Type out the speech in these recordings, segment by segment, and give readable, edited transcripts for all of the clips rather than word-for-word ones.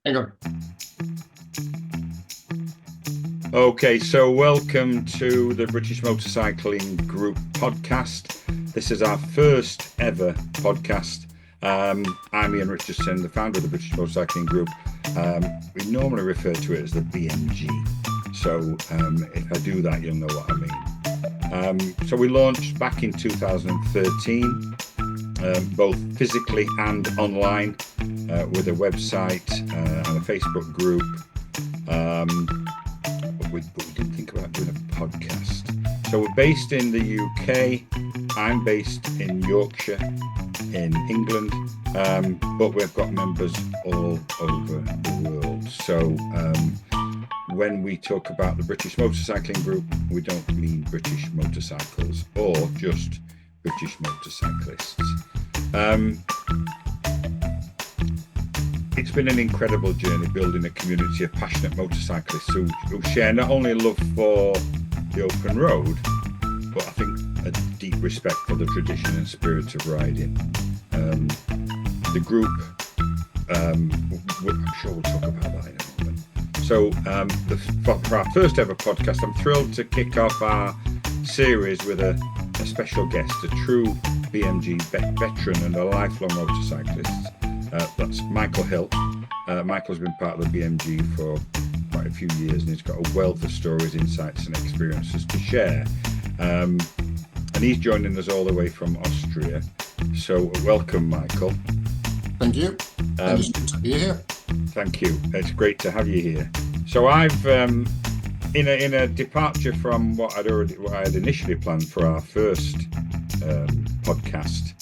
Hang on. Okay, so welcome to the British Motorcycling Group podcast. This is our first ever podcast. I'm Ian Richardson, the founder of the British Motorcycling Group. We normally refer to it as the BMG. So if I do that, you'll know what I mean. So we launched back in 2013, both physically and online, with a website and a Facebook group. But we didn't think about doing a podcast. So we're based in the UK. I'm based in Yorkshire, in England, but we've got members all over the world. So when we talk about the British Motorcycling Group, we don't mean British motorcycles or just British motorcyclists. It's been an incredible journey building a community of passionate motorcyclists who share not only a love for the open road, but I think a deep respect for the tradition and spirit of riding. The group, I'm sure we'll talk about that in a moment. So for our first ever podcast, I'm thrilled to kick off our series with a special guest, a true BMG veteran and a lifelong motorcyclist. That's Michael Hill. Michael's been part of the BMG for quite a few years, and he's got a wealth of stories, insights and experiences to share. And he's joining us all the way from Austria. So welcome, Michael. Thank you. It's good to be here. Thank you. It's great to have you here. So I've in a departure from what I had initially planned for our first podcast.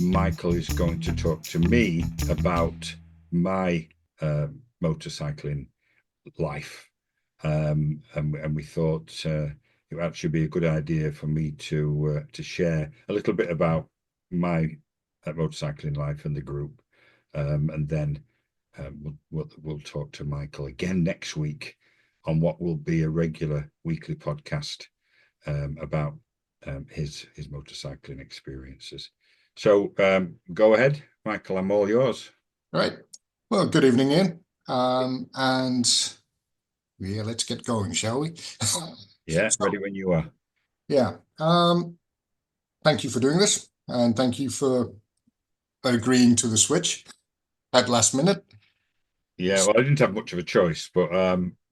Michael is going to talk to me about my motorcycling life, and we thought it would actually be a good idea for me to share a little bit about my motorcycling life and the group, and then we'll talk to Michael again next week on what will be a regular weekly podcast about his motorcycling experiences. So go ahead, Michael, I'm all yours. Right. Well, good evening, Ian. And yeah, let's get going, shall we? Yeah, ready when you are. Yeah. Thank you for doing this, and thank you for agreeing to the switch at last minute. Yeah, well, I didn't have much of a choice, but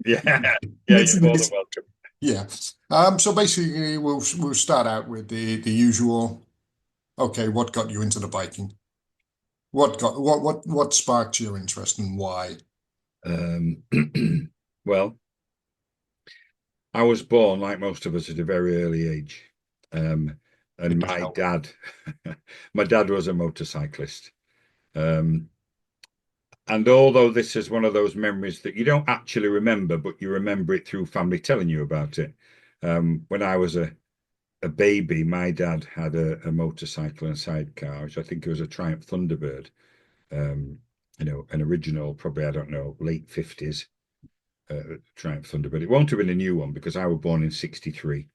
yeah, you're more than welcome. Yeah. So basically, we'll start out with the usual. Okay, what got you into the biking? What sparked your interest and why? Well, I was born, like most of us, at a very early age. And my dad was a motorcyclist. And although this is one of those memories that you don't actually remember, but you remember it through family telling you about it. When I was a baby, my dad had a motorcycle and sidecar, which I think it was a Triumph Thunderbird. An original, probably, I don't know, late 50s Triumph Thunderbird. It won't have been a new one because I was born in 63,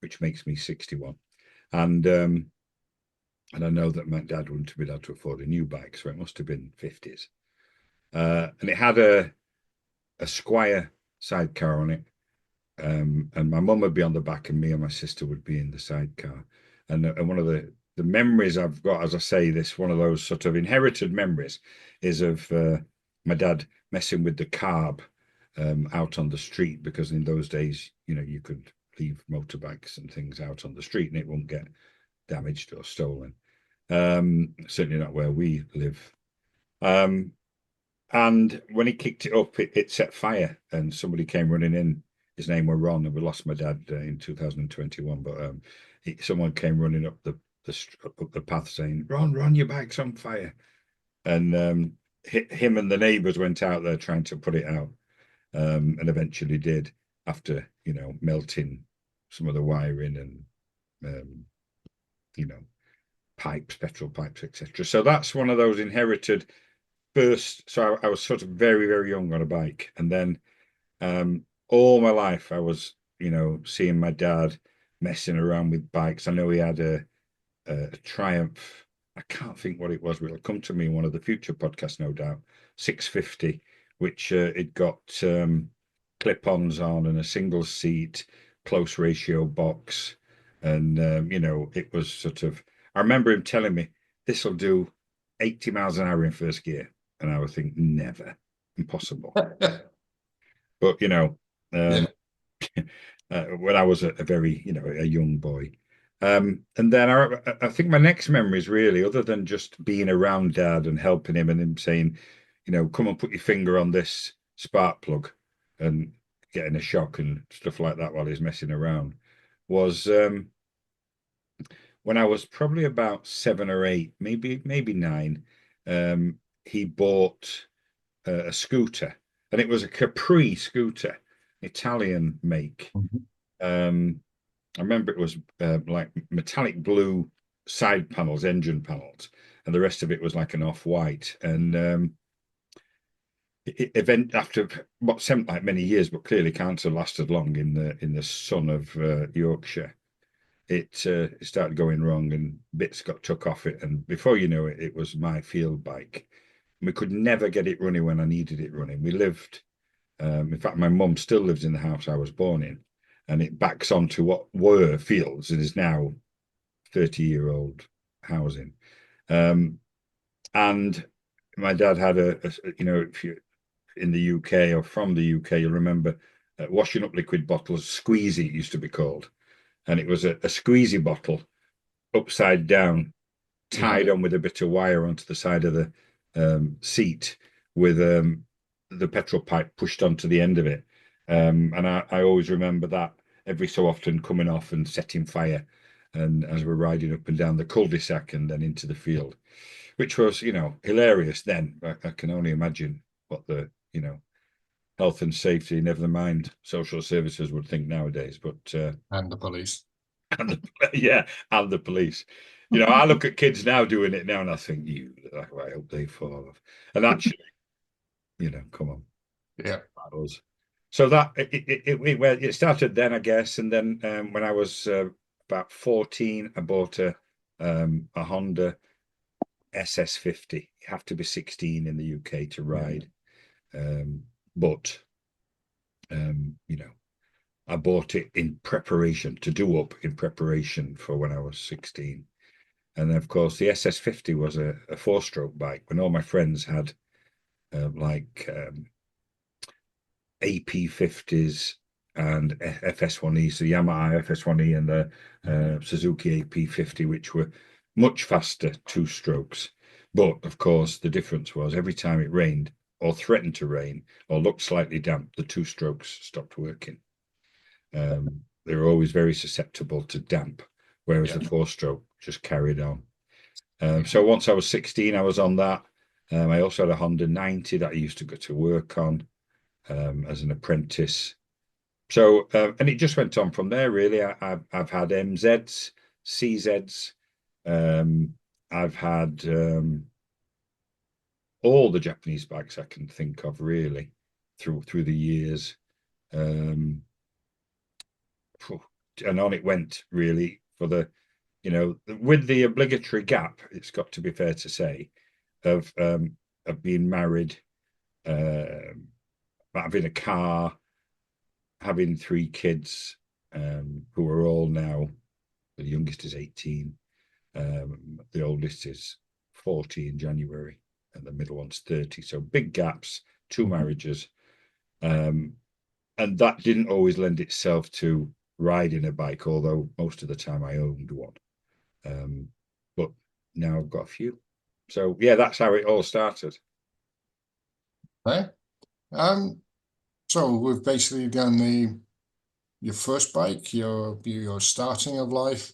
which makes me 61. And I know that my dad wouldn't have been able to afford a new bike, so it must have been 50s. And it had a Squire sidecar on it. And my mum would be on the back and me and my sister would be in the sidecar. And one of the memories I've got, as I say, one of those sort of inherited memories is of my dad messing with the carb out on the street, because in those days, you could leave motorbikes and things out on the street and it won't get damaged or stolen. Certainly not where we live. And when he kicked it up, it set fire and somebody came running in. His name was Ron, and we lost my dad in 2021. But someone came running up the path saying, "Ron, your bike's on fire!" And him and the neighbours went out there trying to put it out, and eventually did, after melting some of the wiring and pipes, petrol pipes, etc. So that's one of those inherited bursts. So I was sort of very, very young on a bike, and then all my life I was, seeing my dad messing around with bikes. I know he had a Triumph I can't think what it was, but it'll come to me in one of the future podcasts, no doubt. 650, which it got clip-ons on and a single seat, close ratio box. And, it was sort of, I remember him telling me, this will do 80 miles an hour in first gear. And I would think, never, impossible. But, Yeah. um, when I was a very, a young boy. And then I think my next memory is really, other than just being around Dad and helping him and him saying, come and put your finger on this spark plug and getting a shock and stuff like that while he's messing around, was when I was probably about 7 or 8, maybe 9. He bought a scooter, and it was a Capri scooter, Italian make. Mhm. I remember it was like metallic blue side panels, engine panels, and the rest of it was like an off-white. And event after what seemed like many years, but clearly can't have lasted long in the sun of Yorkshire. It started going wrong, and bits got took off it, and before you know it, it was my field bike. We could never get it running when I needed it running. We lived, in fact, my mum still lives in the house I was born in, and it backs onto what were fields and is now 30-year-old housing. And my dad had if you're in the UK or from the UK, you'll remember washing up liquid bottles, squeezy it used to be called. And it was a squeezy bottle upside down, Yeah. tied on with a bit of wire onto the side of the seat with the petrol pipe pushed onto the end of it. And I always remember that every so often coming off and setting fire. And as we're riding up and down the cul-de-sac and then into the field, which was, hilarious then. I can only imagine what the, health and safety, never mind social services would think nowadays. But And the police. and yeah, and the police. I look at kids now doing it now, and I think, I hope they fall off. And actually, come on, Yeah. that was. So that it started then, I guess, and then when I was about 14, I bought a Honda SS50. You have to be 16 in the UK to Yeah. ride, but I bought it in preparation to do up in preparation for when I was 16. And of course, the SS50 was a four-stroke bike when all my friends had like AP50s and FS1E, so Yamaha FS1E and the Suzuki AP50, which were much faster two strokes. But of course, the difference was every time it rained or threatened to rain or looked slightly damp, the two strokes stopped working. They were always very susceptible to damp, whereas Yeah. the four-stroke just carried on. Yeah. So once I was 16, I was on that. I also had a Honda 90 that I used to go to work on as an apprentice. So, and it just went on from there, really. I've had MZs, CZs. I've had all the Japanese bikes I can think of, really, through the years. Um, and on it went, really, for with the obligatory gap, it's got to be fair to say, of being married, having a car, having 3 kids, who are all now, the youngest is 18, the oldest is 40 in January, and the middle one's 30. So big gaps, 2 Mhm. marriages. And that didn't always lend itself to riding a bike, although most of the time I owned one. But now I've got a few. So yeah, that's how it all started. Okay. Um, so we've basically done your first bike, your starting of life.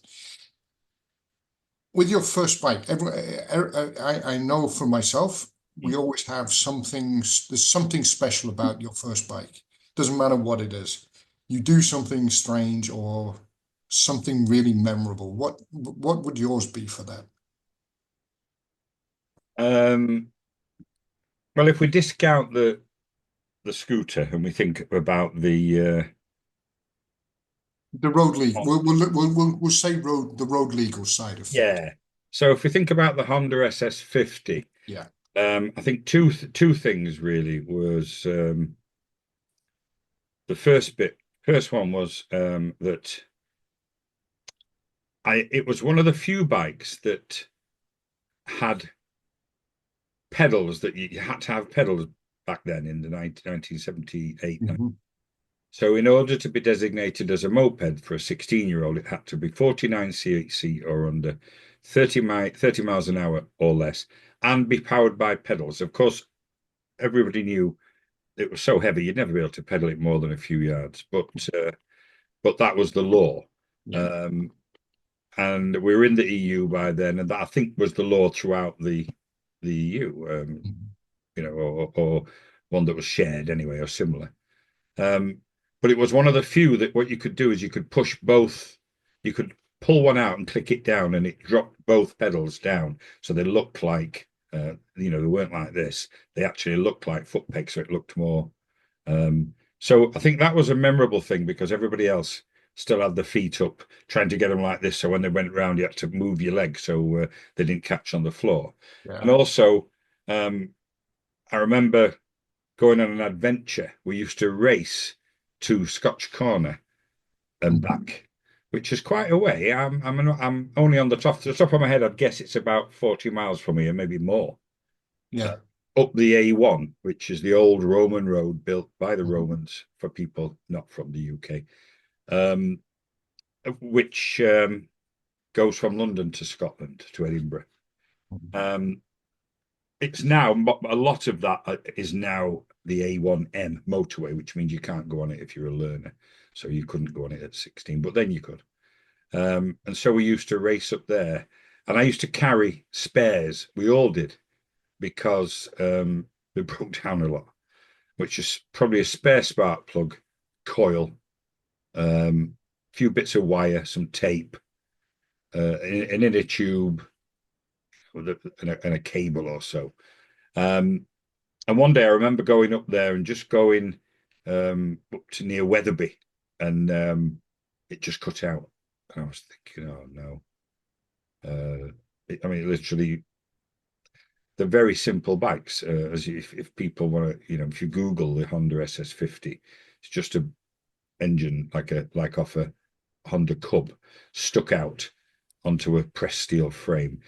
With your first bike, I know for myself, we Mm. always have there's something special about your first bike. Doesn't matter what it is. You do something strange or something really memorable. What would yours be for that? Um, well, if we discount the scooter and we think about The road legal. We'll say the road legal side of things. yeah. So if we think about the Honda SS50, Yeah. I think two things really was the first one was that it was one of the few bikes that had pedals that you had to have pedals back then in the 1978. Hmm. So in order to be designated as a moped for a 16-year-old, it had to be 49 cc or under, 30 miles an hour or less, and be powered by pedals. Of course, everybody knew it was so heavy you'd never be able to pedal it more than a few yards, but that was the law. Yeah. Um, and we were in the EU by then, and that I think was the law throughout the EU, Mhm. or one that was shared anyway or similar. But it was one of the few that what you could do is you could push both, you could pull one out and click it down, and it dropped both pedals down, so they looked like they weren't like this. They actually looked like foot pegs, so it looked more. So I think that was a memorable thing because everybody else still had the feet up, trying to get them like this. So when they went round, you had to move your legs so they didn't catch on the floor. And Yeah. also, I remember going on an adventure. We used to race to Scotch Corner and Mhm. back, which is quite a way. I'm only on the top of my head. I'd guess it's about 40 miles from here, maybe more. Uh, Yeah. Up the A1, which is the old Roman road built by the Mhm. Romans for people not from the UK, um, which goes from London to Scotland to Edinburgh. Mhm. Um, it's now a lot of that is now the A1M motorway, which means you can't go on it if you're a learner. So you couldn't go on it at 16, but then you could. And so we used to race up there, and I used to carry spares. We all did because they broke down a lot, which is probably a spare spark plug, coil, a few bits of wire, some tape, an inner tube, and a cable or so. Um, And one day I remember going up there and just going up to near Wetherby, and it just cut out. And I was thinking, oh no. I mean, literally, they're very simple bikes. As if people want to, if you Google the Honda SS50, it's just a engine like off a Honda Cub stuck out onto a pressed steel frame,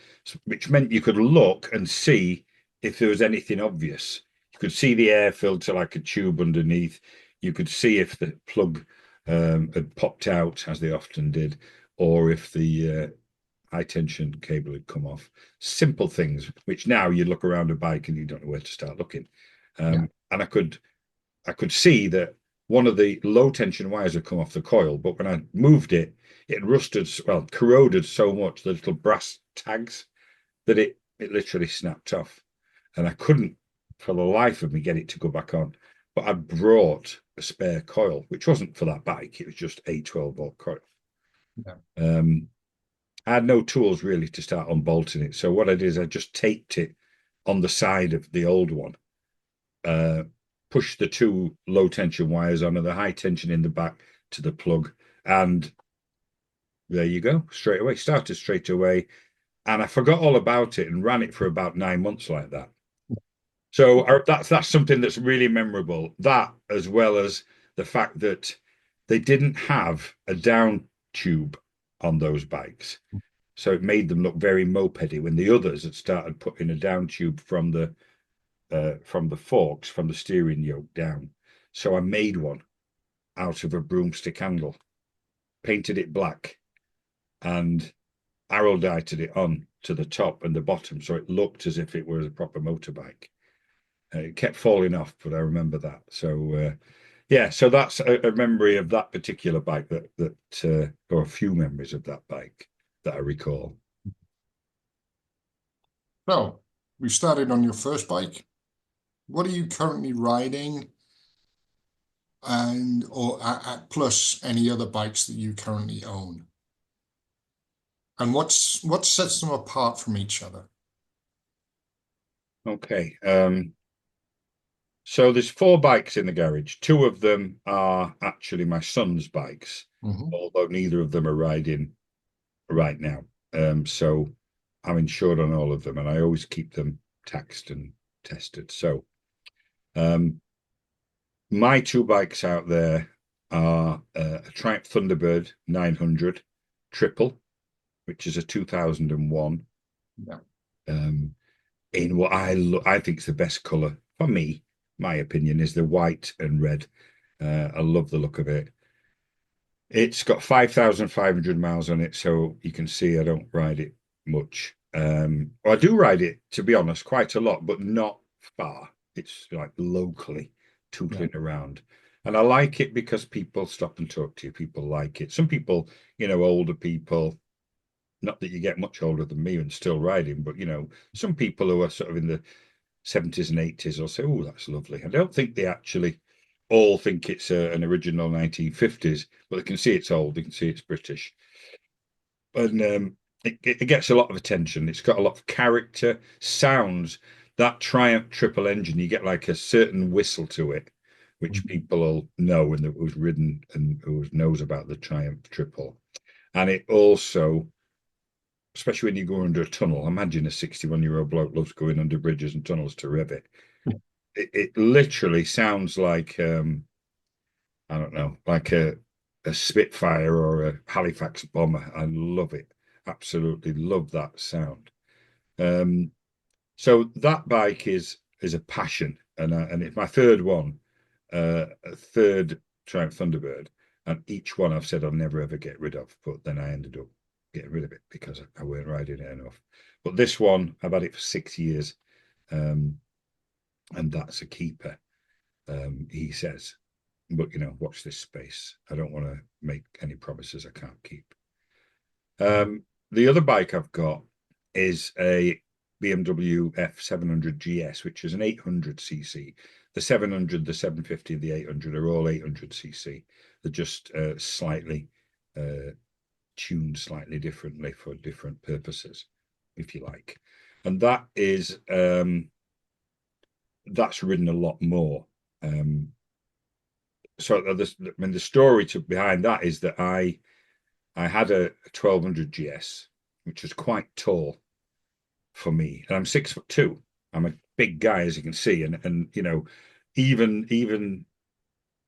which meant you could look and see if there was anything obvious. You could see the air filter like a tube underneath. You could see if the plug had popped out, as they often did, or if the high tension cable had come off. Simple things, which now you look around a bike and you don't know where to start looking. Yeah. And I could see that one of the low tension wires had come off the coil, but when I moved it, it rusted, well, corroded so much, the little brass tags, that it literally snapped off. And I couldn't, for the life of me, get it to go back on. But I brought a spare coil, which wasn't for that bike, it was just a 12-volt coil. Yeah. I had no tools really to start unbolting it. So what I did is I just taped it on the side of the old one, uh, push the two low tension wires on and the high tension in the back to the plug. And there you go, straight away. Started straight away. And I forgot all about it and ran it for about 9 months like that. So that's something that's really memorable. That, as well as the fact that they didn't have a down tube on those bikes. So it made them look very mopedy when the others had started putting a down tube from the forks, from the steering yoke down. So I made one out of a broomstick handle, painted it black, and aerodynted it on to the top and the bottom, so it looked as if it was a proper motorbike. It kept falling off, but I remember that. So yeah, so that's a memory of that particular bike or a few memories of that bike that I recall. So we started on your first bike. What are you currently riding, and or plus any other bikes that you currently own? And what sets them apart from each other? Okay. So there's four bikes in the garage. Two of them are actually my son's bikes, Hmm. although neither of them are riding right now. So I'm insured on all of them, and I always keep them taxed and tested. So my two bikes out there are a Triumph Thunderbird 900 triple, which is a 2001. Yeah. In what I think is the best color for me. My opinion is the white and red. I love the look of it. It's got 5,500 miles on it, so you can see I don't ride it much. Well, I do ride it, to be honest, quite a lot, but not far. It's like locally tootling around. And I like it because people stop and talk to you. People like it. Some people, older people, not that you get much older than me and still riding, but, some people who are sort of in the 70s and 80s will say, oh, that's lovely. I don't think they actually all think it's an original 1950s, but they can see it's old, they can see it's British. And it gets a lot of attention. It's got a lot of character, sounds. That Triumph triple engine, you get like a certain whistle to it, which people will know and who's ridden and who knows about the Triumph triple. And it also, especially when you go under a tunnel, imagine a 61-year-old bloke loves going under bridges and tunnels to rev it. It literally sounds like I don't know, like a Spitfire or a Halifax bomber. I love it. Absolutely love that sound. So that bike is a passion, and it's my third one, a third Triumph Thunderbird, and each one I've said I'll never ever get rid of, but then I ended up getting rid of it because I weren't riding it enough. But this one, I've had it for 6 years, and that's a keeper. He says, but watch this space. I don't want to make any promises I can't keep. The other bike I've got is a BMW F700 GS, which is an 800cc. The 700, the 750, the 800 are all 800cc. They're just slightly tuned slightly differently for different purposes, if you like. And that is that's ridden a lot more. So the story behind that is that I had a 1200 GS, which was quite tall for me, and I'm 6'2". I'm a big guy, as you can see, and even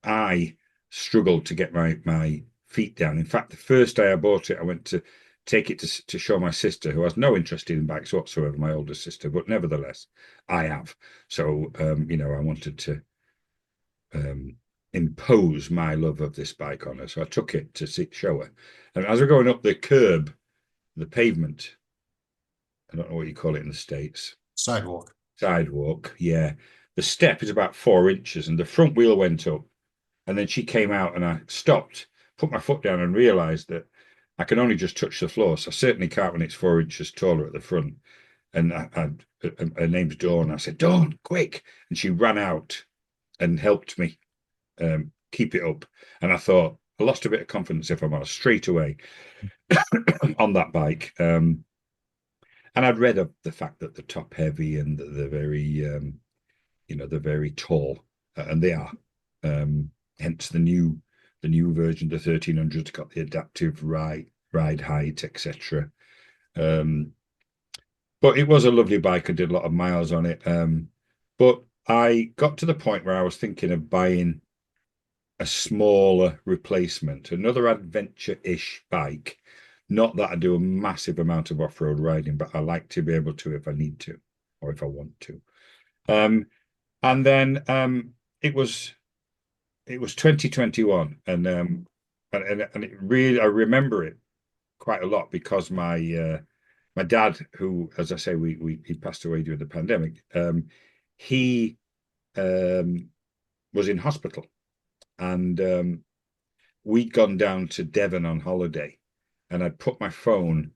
I struggled to get my feet down. In fact, the first day I bought it, I went to take it to show my sister, who has no interest in bikes whatsoever, my older sister, but nevertheless, I have. So I wanted to impose my love of this bike on her. So I took it to show her. And as we're going up the curb, the pavement, I don't know what you call it in the States. Sidewalk. Sidewalk, yeah. The step is about 4 inches and the front wheel went up. And then she came out and I stopped, put my foot down and realized that I can only just touch the floor. So I certainly can't when it's 4 inches taller at the front. And her name's Dawn. I said, Dawn, quick. And she ran out and helped me keep it up. And I thought, I lost a bit of confidence, if I'm honest, straight away on that bike. And I'd read of the fact that they're top heavy and that they're very, they're very tall, and they are. Hence the new version, the 1300's got the adaptive ride height, etc. But it was a lovely bike. I did a lot of miles on it. But I got to the point where I was thinking of buying a smaller replacement, another adventure-ish bike. Not that I do a massive amount of off-road riding, but I like to be able to if I need to or if I want to. And then it was 2021, and it really, I remember it quite a lot because my dad, who, as I say, he passed away during the pandemic, he was in hospital, and we'd gone down to Devon on holiday, and I'd put my phone,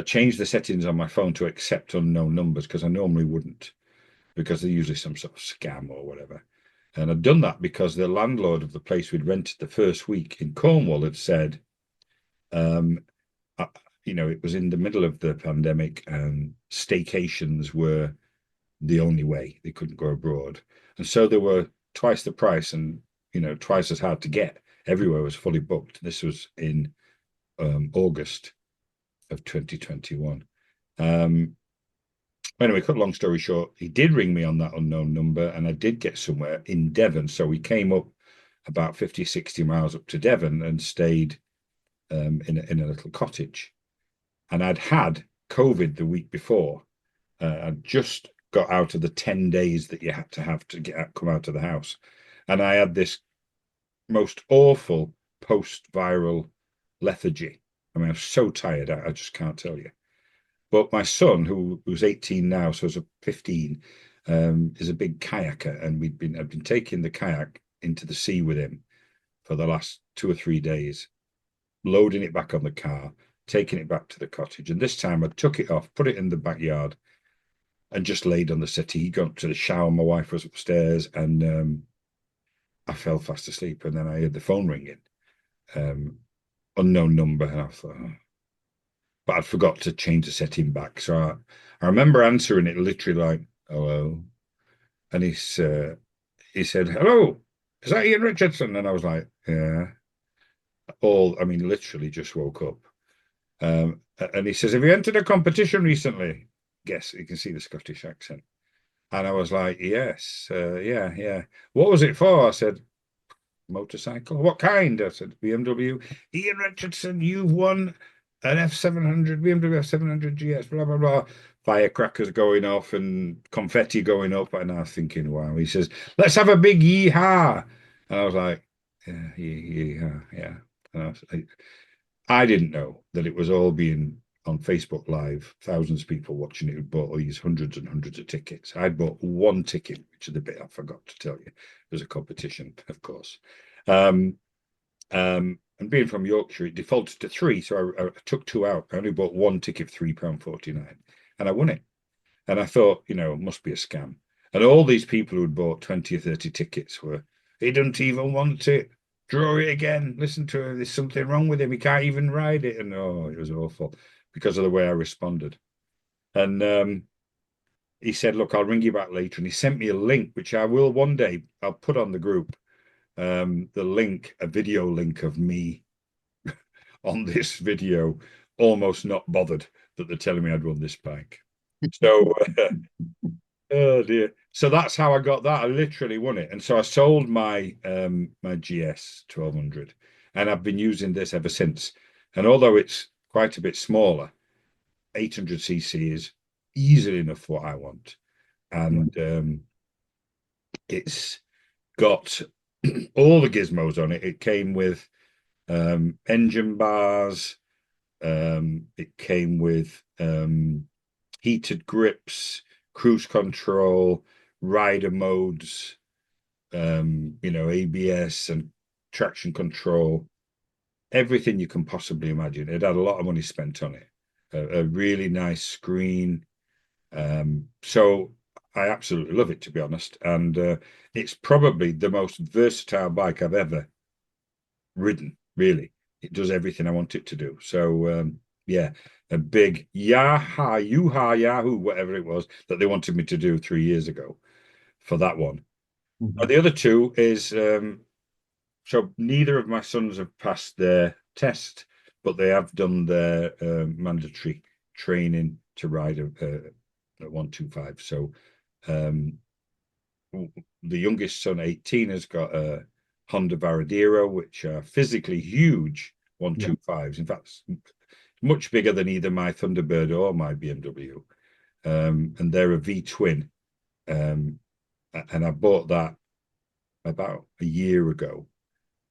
changed the settings on my phone to accept unknown numbers because I normally wouldn't, because they're usually some sort of scam or whatever. And I'd done that because the landlord of the place we'd rented the first week in Cornwall had said, it was in the middle of the pandemic and staycations were the only way. They couldn't go abroad. And so they were twice the price and, twice as hard to get. Everywhere was fully booked. This was in August of 2021. Anyway, cut long story short, he did ring me on that unknown number, and I did get somewhere in Devon. So we came up about 50, 60 miles up to Devon and stayed in a little cottage. And I'd had COVID the week before. I'd just got out of the 10 days that you had to have to come out of the house. And I had this most awful post-viral lethargy. I mean, I'm so tired, I just can't tell you. But my son, who's 18 now, so he's 15, is a big kayaker, and I've been taking the kayak into the sea with him for the last 2 or 3 days, loading it back on the car, taking it back to the cottage. And this time I took it off, put it in the backyard, and just laid on the settee, got to the shower. My wife was upstairs, and I fell fast asleep. And then I heard the phone ringing, unknown number, and I thought, oh. But I forgot to change the setting back. So I remember answering it literally like, hello. And he said, hello, is that Ian Richardson? And I was like, yeah. I mean, literally just woke up. And he says, have you entered a competition recently? Guess, you can see the Scottish accent. And I was like, yes, yeah. What was it for? I said, motorcycle. What kind? I said, BMW. Ian Richardson, you've won an F700, BMW F700 GS, blah, blah, blah. Firecrackers going off and confetti going up. And I was thinking, wow. He says, let's have a big yee-haw. And I was like, yeah, yee-haw, yeah. And I didn't know that it was all being on Facebook Live, thousands of people watching it who bought all these hundreds and hundreds of tickets. I'd bought one ticket, which is the bit I forgot to tell you. There's a competition, of course. And being from Yorkshire, it defaulted to 3, so I took 2 out. I only bought one ticket for £3.49, and I won it. And I thought, it must be a scam. And all these people who had bought 20 or 30 tickets were, he doesn't even want it. Draw it again. Listen to him. There's something wrong with him. He can't even ride it. And it was awful because of the way I responded. And he said, look, I'll ring you back later. And he sent me a link, which I will one day, I'll put on the group, the link, a video link of me on this video, almost not bothered that they're telling me I'd won this bike. So, oh dear. So that's how I got that. I literally won it. And so I sold my my GS 1200, and I've been using this ever since. And although it's quite a bit smaller, 800cc is easily enough for what I want. And it's got all the gizmos on it. It came with engine bars. It came with heated grips, cruise control, rider modes, ABS and traction control, everything you can possibly imagine. It had a lot of money spent on it. A really nice screen. So I absolutely love it, to be honest. And it's probably the most versatile bike I've ever ridden, really. It does everything I want it to do. So yeah, a big yahoo, whatever it was that they wanted me to do 3 years ago for that one. Mhm. The other two is so neither of my sons have passed their test, but they have done their mandatory training to ride a 125. So the youngest son, 18, has got a Honda Varadero, which are physically huge 125s. In fact, much bigger than either my Thunderbird or my BMW. And they're a V twin. And I bought that about a year ago.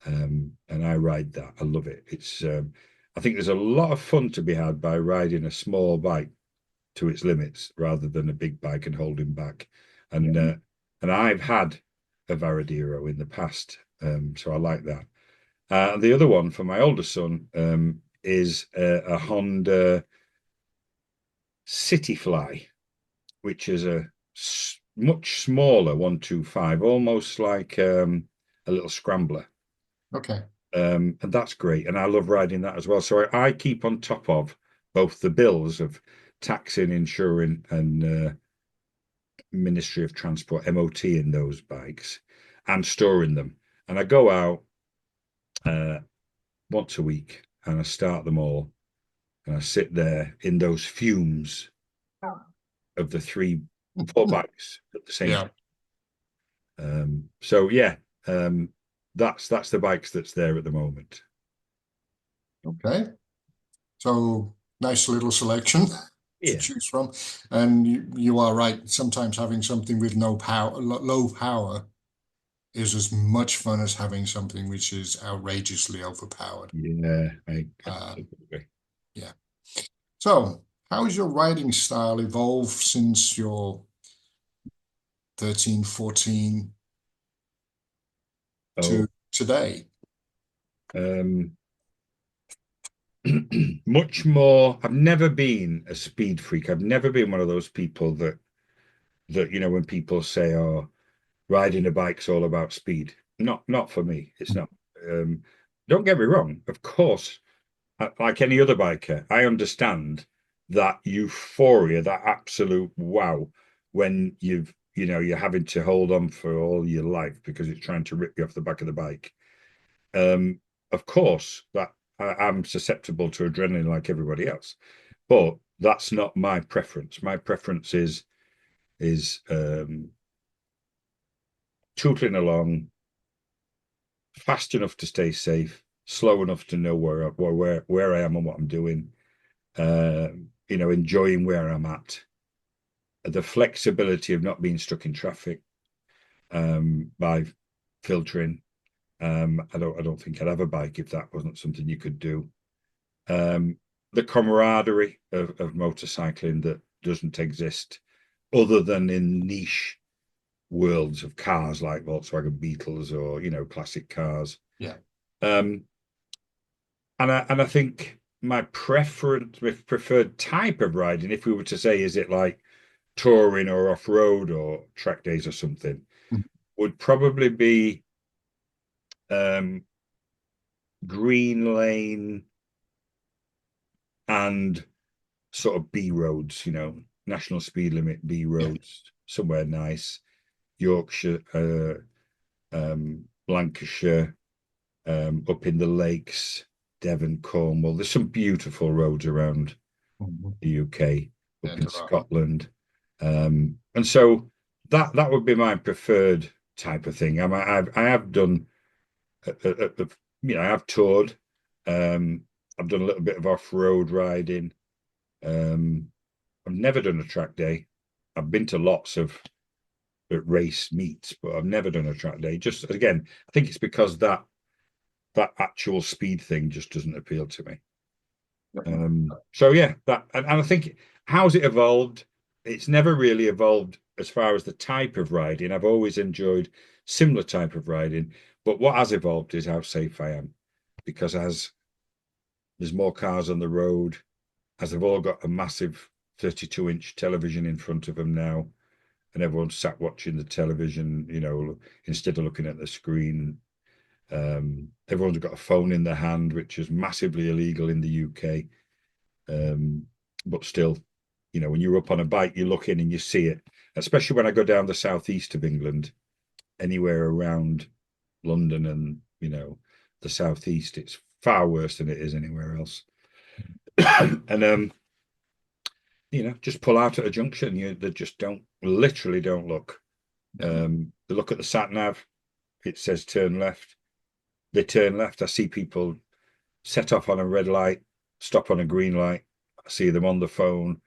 And I ride that. I love it. It's I think there's a lot of fun to be had by riding a small bike to its limits rather than a big bike and holding back. And I've had a Varadero in the past, so I like that. And the other one for my older son is a Honda Cityfly, which is a much smaller 125, almost like a little scrambler. Okay. And that's great. And I love riding that as well. So I keep on top of both the bills of taxing, insuring, and Ministry of Transport, MOT in those bikes, and storing them. And I go out once a week and I start them all. And I sit there in those fumes of the four bikes at the same Yeah. time. So yeah, that's the bikes that's there at the moment. Okay. So nice little selection to Yeah, choose from. And you are right. Sometimes having something with no power, low power is as much fun as having something which is outrageously overpowered. yeah, I Uh, absolutely. yeah. So how has your riding style evolved since your 13, 14 Oh, to today? um, much more. I've never been a speed freak. I've never been one of those people that when people say, "Oh, riding a bike's all about speed." Not for me. It's not. Um, don't get me wrong. Of course, like any other biker, I understand that euphoria, that absolute wow, when you're having to hold on for all your life because it's trying to rip you off the back of the bike. Um, of course, that I'm susceptible to adrenaline like everybody else, but that's not my preference. My preference is tootling along, fast enough to stay safe, slow enough to know where I am and what I'm doing. Enjoying where I'm at, the flexibility of not being stuck in traffic by filtering. I don't think I'd have a bike if that wasn't something you could do. The camaraderie of motorcycling that doesn't exist other than in niche worlds of cars like Volkswagen Beetles or classic cars. Yeah. Um, and I think my preferred type of riding, if we were to say, is it like touring or off road or track days or something, would probably be um, green lane and sort of B roads, national speed limit B Yeah. roads, somewhere nice, Yorkshire, Lancashire, up in the lakes, Devon, Cornwall. There's some beautiful roads around Mhm. the UK, Yeah, up in there are. Scotland, and so that would be my preferred type of thing. I have done, I have toured. I've done a little bit of off-road riding. Um, I've never done a track day. I've been to lots of race meets, but I've never done a track day. Just again, I think it's because that actual speed thing just doesn't appeal to me. So yeah, and I think how's it evolved? It's never really evolved as far as the type of riding. I've always enjoyed similar type of riding, but what has evolved is how safe I am, because as there's more cars on the road, as they've all got a massive 32-inch television in front of them now, and everyone's sat watching the television, instead of looking at the screen. Everyone's got a phone in their hand, which is massively illegal in the UK. But still, when you're up on a bike, you look in and you see it, especially when I go down the southeast of England, anywhere around London and, the southeast, it's far worse than it is anywhere else. And, just pull out at a junction. They just literally don't look. Yeah. They look at the sat nav, it says turn left. They turn left. I see people set off on a red light, stop on a green light. I see them on the phone.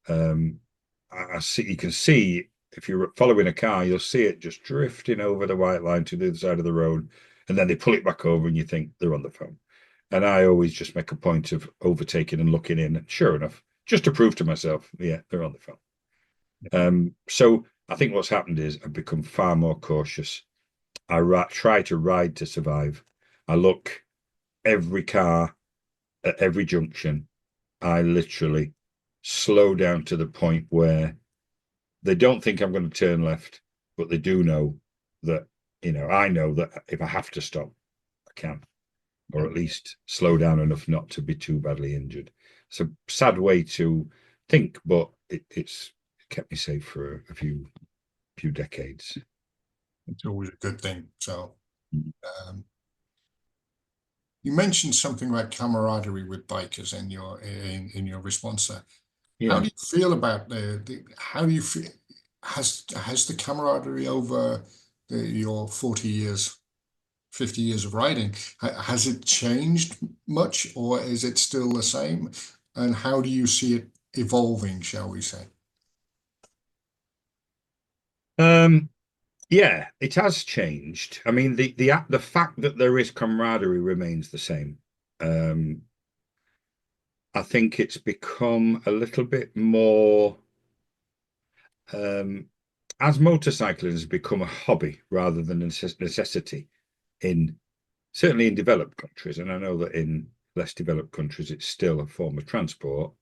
I see, you can see, if you're following a car, you'll see it just drifting over the white line to the other side of the road, and then they pull it back over, and you think they're on the phone. And I always just make a point of overtaking and looking in, and sure enough, just to prove to myself, yeah, they're on the phone. So I think what's happened is I've become far more cautious. I try to ride to survive. I look every car at every junction. I literally slow down to the point where they don't think I'm going to turn left, but they do know that, I know that if I have to stop, I can, or at least slow down enough not to be too badly injured. It's a sad way to think, but it's kept me safe for a few decades. It's always a good thing. So, um, you mentioned something about camaraderie with bikers in your response there. How Yeah. do you feel about how do you feel, has the camaraderie over your 40 years, 50 years of riding, has it changed much, or is it still the same? And how do you see it evolving, shall we say? Um, yeah, it has changed. I mean, the fact that there is camaraderie remains the same. Um, I think it's become a little bit more um, as motorcycling has become a hobby rather than a necessity in certainly in developed countries, and I know that in less developed countries it's still a form of transport.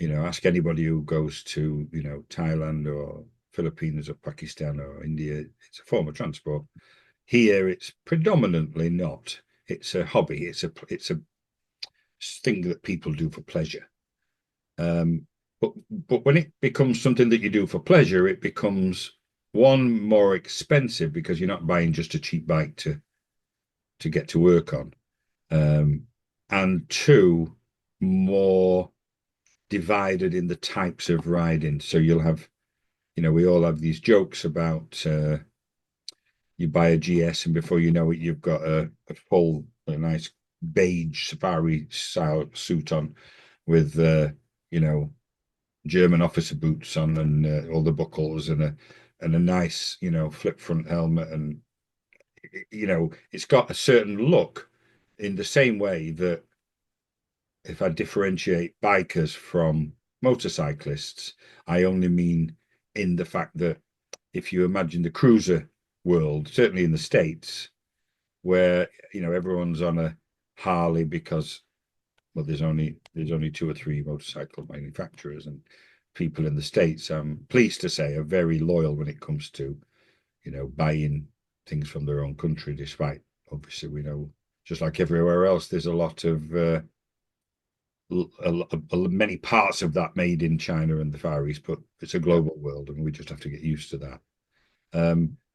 You know, ask anybody who goes to, you know, Thailand or Philippines or Pakistan or India, it's a form of transport. Here it's predominantly not. It's a hobby. It's a thing that people do for pleasure. Um, but when it becomes something that you do for pleasure, it becomes one more expensive because you're not buying just a cheap bike to get to work on, um, and two, more divided in the types of riding. So you'll have, you know, we all have these jokes about you buy a GS and before you know it, you've got a full, a nice beige safari style suit on with, you know, German officer boots on and all the buckles and a nice, you know, flip front helmet. And, you know, it's got a certain look in the same way that if I differentiate bikers from motorcyclists, I only mean in the fact that if you imagine the cruiser world, certainly in the States, where you know everyone's on a Harley because well, there's only two or three motorcycle manufacturers, and people in the States, I'm pleased to say, are very loyal when it comes to, you know, buying things from their own country, despite obviously we know just like everywhere else, there's a lot of many parts of that made in China and the Far East, but it's a Yeah. global world, and we just have to get used to that.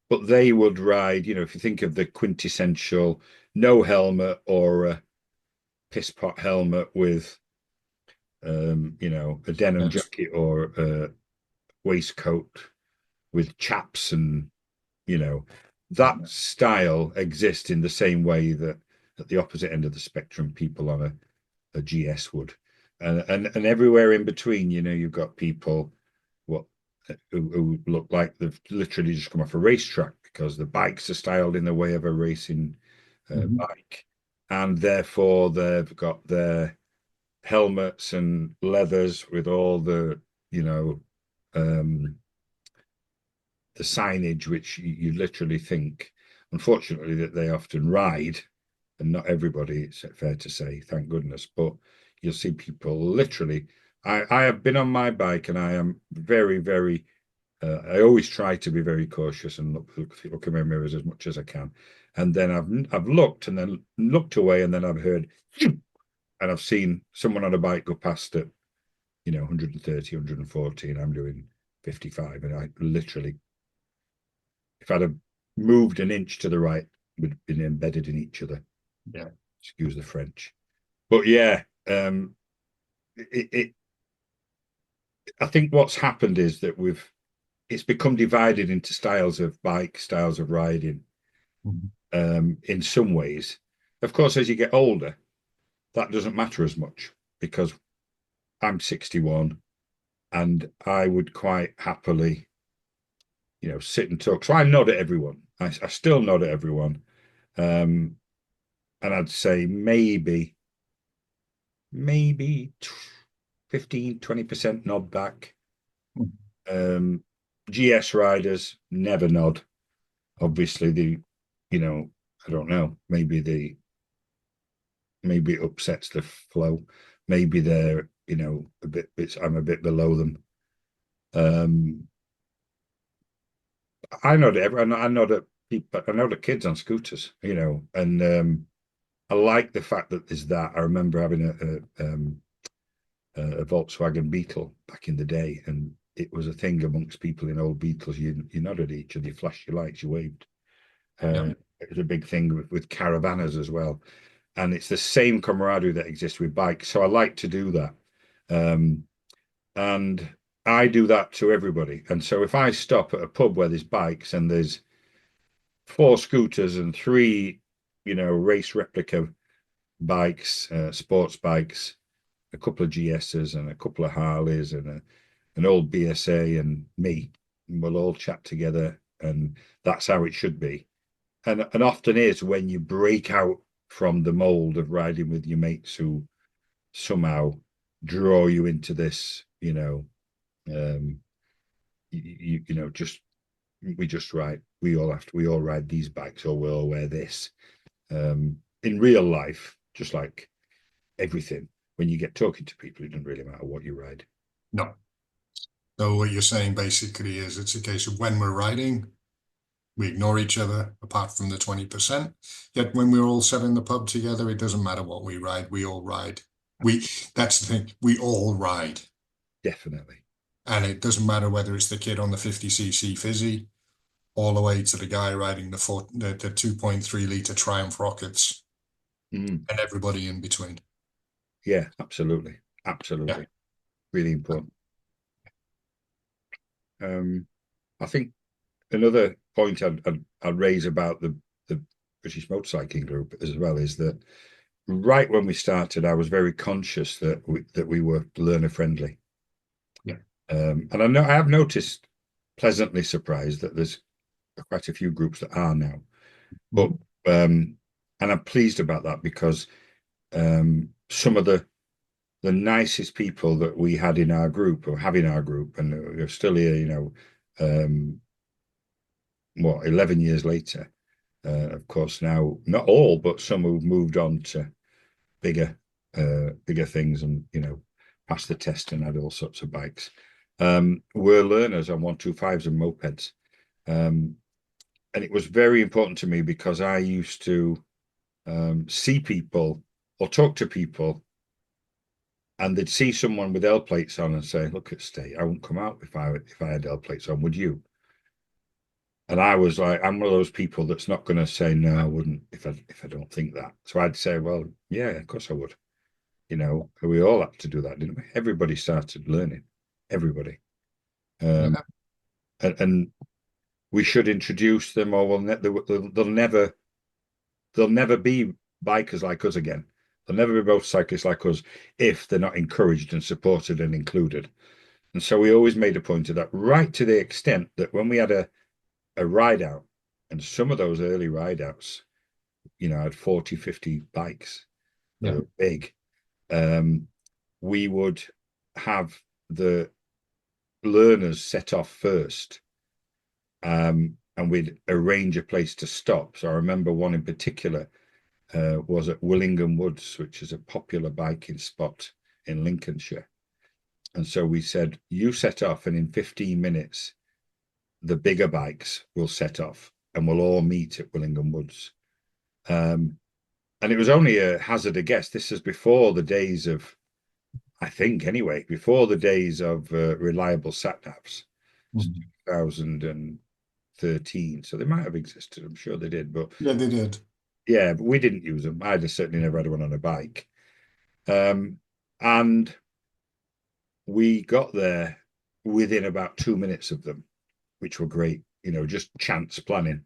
But they would ride, you know, if you think of the quintessential no helmet or a piss pot helmet with, you know, a denim Yes. jacket or a waistcoat with chaps and, you know, Yeah. that style exists in the same way that at the opposite end of the spectrum, people on a GS would. And everywhere in between, you know, you've got people what who look like they've literally just come off a racetrack because the bikes are styled in the way of a racing Mhm. bike, and therefore they've got their helmets and leathers with all the, you know, um, the signage, which you literally think, unfortunately, that they often ride, and not everybody, it's fair to say, thank goodness, but you'll see people literally. I have been on my bike and I am very, very, I always try to be very cautious and look in my mirrors as much as I can. And then I've looked and then looked away and then I've heard, and I've seen someone on a bike go past at, you know, 130, 140, and I'm doing 55. And I literally, if I'd have moved an inch to the right, would have been embedded in each other. Yeah. Excuse the French. But yeah, it I think what's happened is that it's become divided into styles of bike, styles of riding, Mhm. in some ways. Of course, as you get older, that doesn't matter as much because I'm 61 and I would quite happily, you know, sit and talk. So I nod at everyone. I still nod at everyone. Um, and I'd say maybe 15, 20% nod back. Mhm. Um, GS riders never nod. Obviously, you know, I don't know, maybe it upsets the flow. Maybe they're, you know, I'm a bit below them. Um, I know that I know that people, I know the kids on scooters, you know, and I like the fact that there's that. I remember having a Volkswagen Beetle back in the day, and it was a thing amongst people in old Beetles. You nodded at each other, you flashed your lights, you waved. Yeah. It was a big thing with caravanners as well, and it's the same camaraderie that exists with bikes. So I like to do that. Um, And I do that to everybody. And so if I stop at a pub where there's bikes and there's 4 scooters and 3, race replica bikes, sports bikes, a couple of GSs and a couple of Harleys and an old BSA and me, and we'll all chat together, and that's how it should be. And often is when you break out from the mold of riding with your mates who somehow draw you into this, just we just ride. We all ride these bikes, or we'll wear this. In real life, just like everything, when you get talking to people, it doesn't really matter what you ride. No. So what you're saying basically is it's a case of when we're riding, we ignore each other apart from the 20%. Yet when we're all sat in the pub together, it doesn't matter what we ride, we all ride. That's the thing, we all ride. Definitely. And it doesn't matter whether it's the kid on the 50cc fizzy, all the way to the guy riding the 2.3 litre Triumph rockets, and everybody in between. Yeah, absolutely. Absolutely. Yeah. Really important. I think another point I'd raise about the British Motorcycling Group as well is that right when we started, I was very conscious that we were learner friendly. Yeah. And I have noticed, pleasantly surprised, that there's quite a few groups that are now. But and I'm pleased about that, because some of the nicest people that we had in our group, or have in our group, and are still here, 11 years later, of course, now not all, but some who've moved on to bigger things, and passed the test and had all sorts of bikes, were learners on 125s and mopeds. And it was very important to me, because I used to see people or talk to people, and they'd see someone with L plates on and say, "Look at State, I wouldn't come out if I had L plates on, would you?" And I was like, I'm one of those people that's not going to say, "No, I wouldn't," if I don't think that. So I'd say, "Well, yeah, of course I would." We all had to do that, didn't we? Everybody started learning, everybody. And we should introduce them, or they'll never be bikers like us again. They'll never be motorcyclists like us if they're not encouraged and supported and included. And so we always made a point of that, right to the extent that when we had a ride out, and some of those early ride outs, had 40, 50 bikes that were big, we would have the learners set off first, and we'd arrange a place to stop. So I remember one in particular was at Willingham Woods, which is a popular biking spot in Lincolnshire. And so we said, you set off, and in 15 minutes, the bigger bikes will set off, and we'll all meet at Willingham Woods. And it was only a hazard a guess. This is before the days of, I think anyway, before the days of reliable sat-navs, 2013. So they might have existed. I'm sure they did. But yeah, they did. Yeah, but we didn't use them. I'd certainly never had one on a bike. And we got there within about 2 minutes of them, which were great, just chance planning.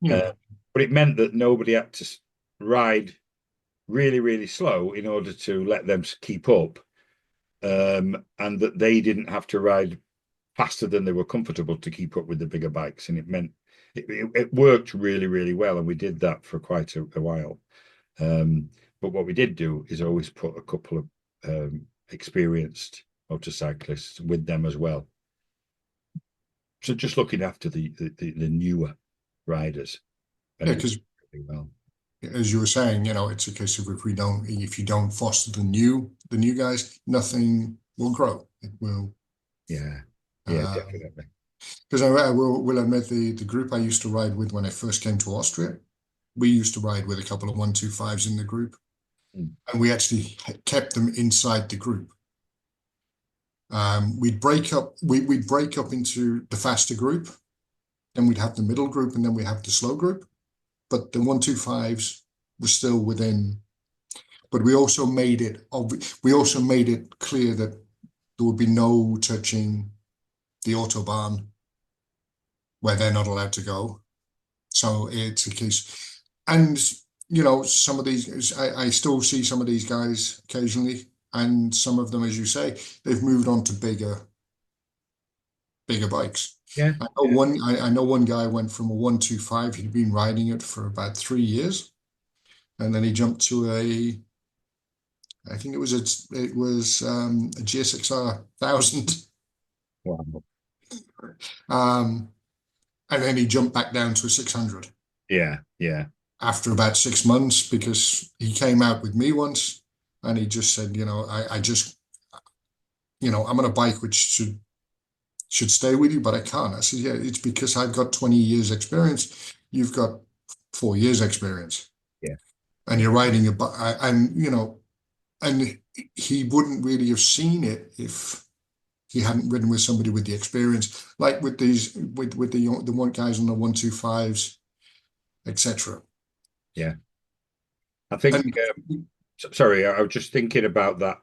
Yeah. But it meant that nobody had to ride really, really slow in order to let them keep up, and that they didn't have to ride faster than they were comfortable to keep up with the bigger bikes. And it meant it worked really, really well, and we did that for quite a while. But what we did do is always put a couple of experienced motorcyclists with them as well. So just looking after the newer riders. Yeah, because as you were saying, it's a case of if you don't foster the new guys, nothing will grow. It will. Yeah, definitely. Because I will admit the group I used to ride with when I first came to Austria, we used to ride with a couple of 125s in the group, and we actually kept them inside the group. We'd break up into the faster group, then we'd have the middle group, and then we'd have the slow group. But the 125s were still within. But we also made it clear that there would be no touching the autobahn where they're not allowed to go. So it's a case, and some of these, I still see some of these guys occasionally, and some of them, as you say, they've moved on to bigger bikes. Yeah. I know one guy went from a 125, he'd been riding it for about 3 years, and then he jumped to I think it was a GSXR 1000. Wow. And then he jumped back down to a 600 Yeah. Yeah. after about 6 months, because he came out with me once and he just said, I just, I'm on a bike which should stay with you, but I can't. I said, yeah, it's because I've got 20 years experience. You've got 4 years experience, Yeah. and you're riding a bike, and he wouldn't really have seen it if he hadn't ridden with somebody with the experience, like with the one guys on the 125s, etc. Yeah. I think, And sorry, I was just thinking about that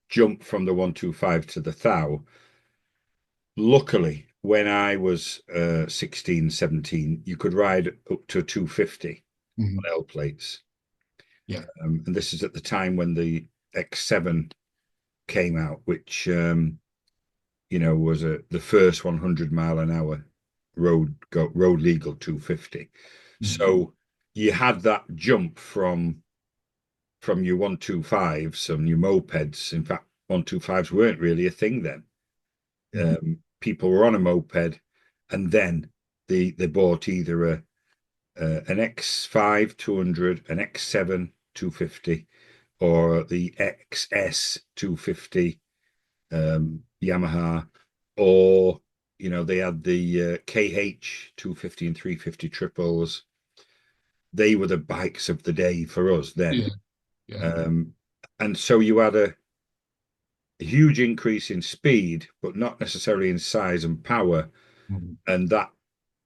jump from the 125 to the thou. Luckily, when I was 16, 17, you could ride up to 250 on L plates. yeah, And this is at the time when the X7 came out, which was the first 100-mile-an-hour road legal 250. So you had that jump from your 125s and your mopeds. In fact, 125s weren't really a thing then. People were on a moped, and then they bought either an X5 200, an X7 250, or the XS 250 Yamaha, or they had the KH 250 and 350 triples. They were the bikes of the day for us then. yeah. And so you had a huge increase in speed, but not necessarily in size and power. And that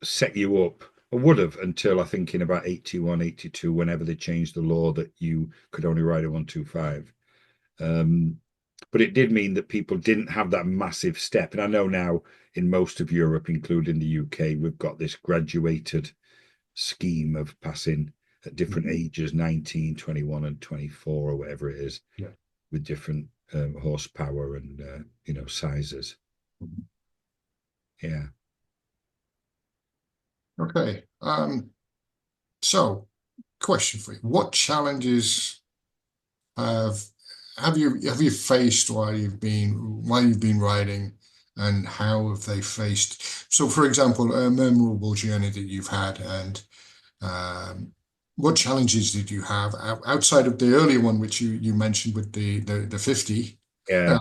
set you up, or would have, until I think in about 81, 82, whenever they changed the law that you could only ride a 125. But it did mean that people didn't have that massive step. And I know now in most of Europe, including the UK, we've got this graduated scheme of passing at different ages, 19, 21, and 24, or whatever it is, with different horsepower and sizes. Yeah. Okay. So question for you: what challenges have have you faced while you've been riding, and how have they faced? So, for example, a memorable journey that you've had, and what challenges did you have outside of the earlier one, which you mentioned with the 50? Yeah.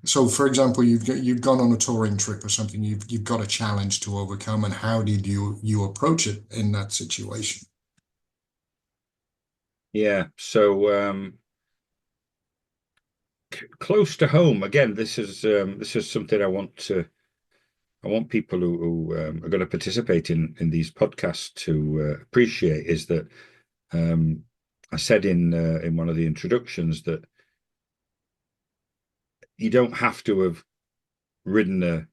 So, for example, you've gone on a touring trip or something. You've got a challenge to overcome, and how did you approach it in that situation? Yeah. So close to home again. This is something I want people who are going to participate in these podcasts to appreciate, is that I said in one of the introductions that you don't have to have ridden a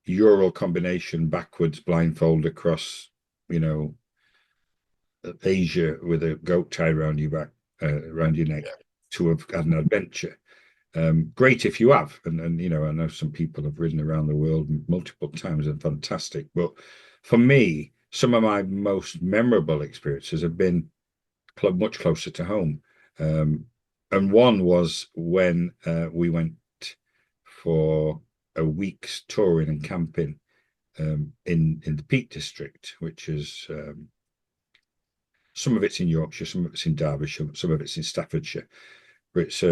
Ural combination backwards blindfold across, Asia with a goat tie around your back, around your neck, to have had an adventure. Great if you have, and I know some people have ridden around the world multiple times and fantastic. But for me, some of my most memorable experiences have been much closer to home. And one was when we went for a week's touring and camping in the Peak District, which is some of it's in Yorkshire, some of it's in Derbyshire, some of it's in Staffordshire. But it's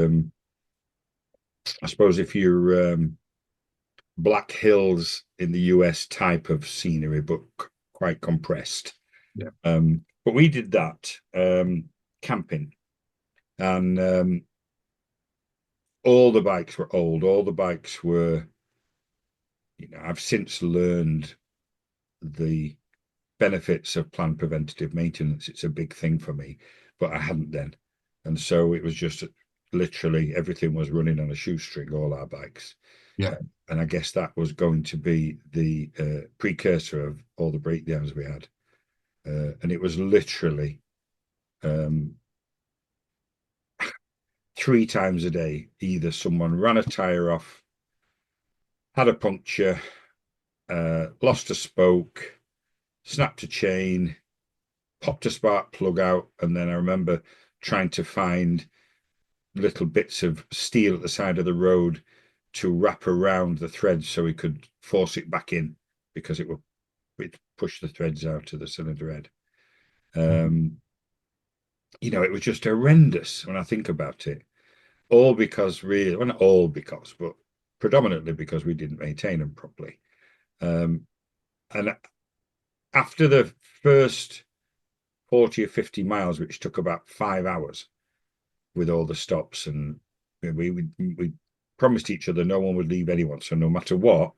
I suppose if you're Black Hills in the US type of scenery, but quite compressed. Yeah. But we did that camping, and all the bikes were old. All the bikes were, I've since learned the benefits of planned preventative maintenance. It's a big thing for me, but I hadn't then. And so it was just literally everything was running on a shoestring, all our bikes. Yeah. And I guess that was going to be the precursor of all the breakdowns we had. And it was literally 3 times a day, either someone ran a tire off, had a puncture, lost a spoke, snapped a chain, popped a spark plug out, and then I remember trying to find little bits of steel at the side of the road to wrap around the threads so we could force it back in because it would push the threads out of the cylinder head. It was just horrendous when I think about it. All because really, well, not all because, but predominantly because we didn't maintain them properly. And after the first 40 or 50 miles, which took about 5 hours with all the stops, and we promised each other no one would leave anyone. So no matter what,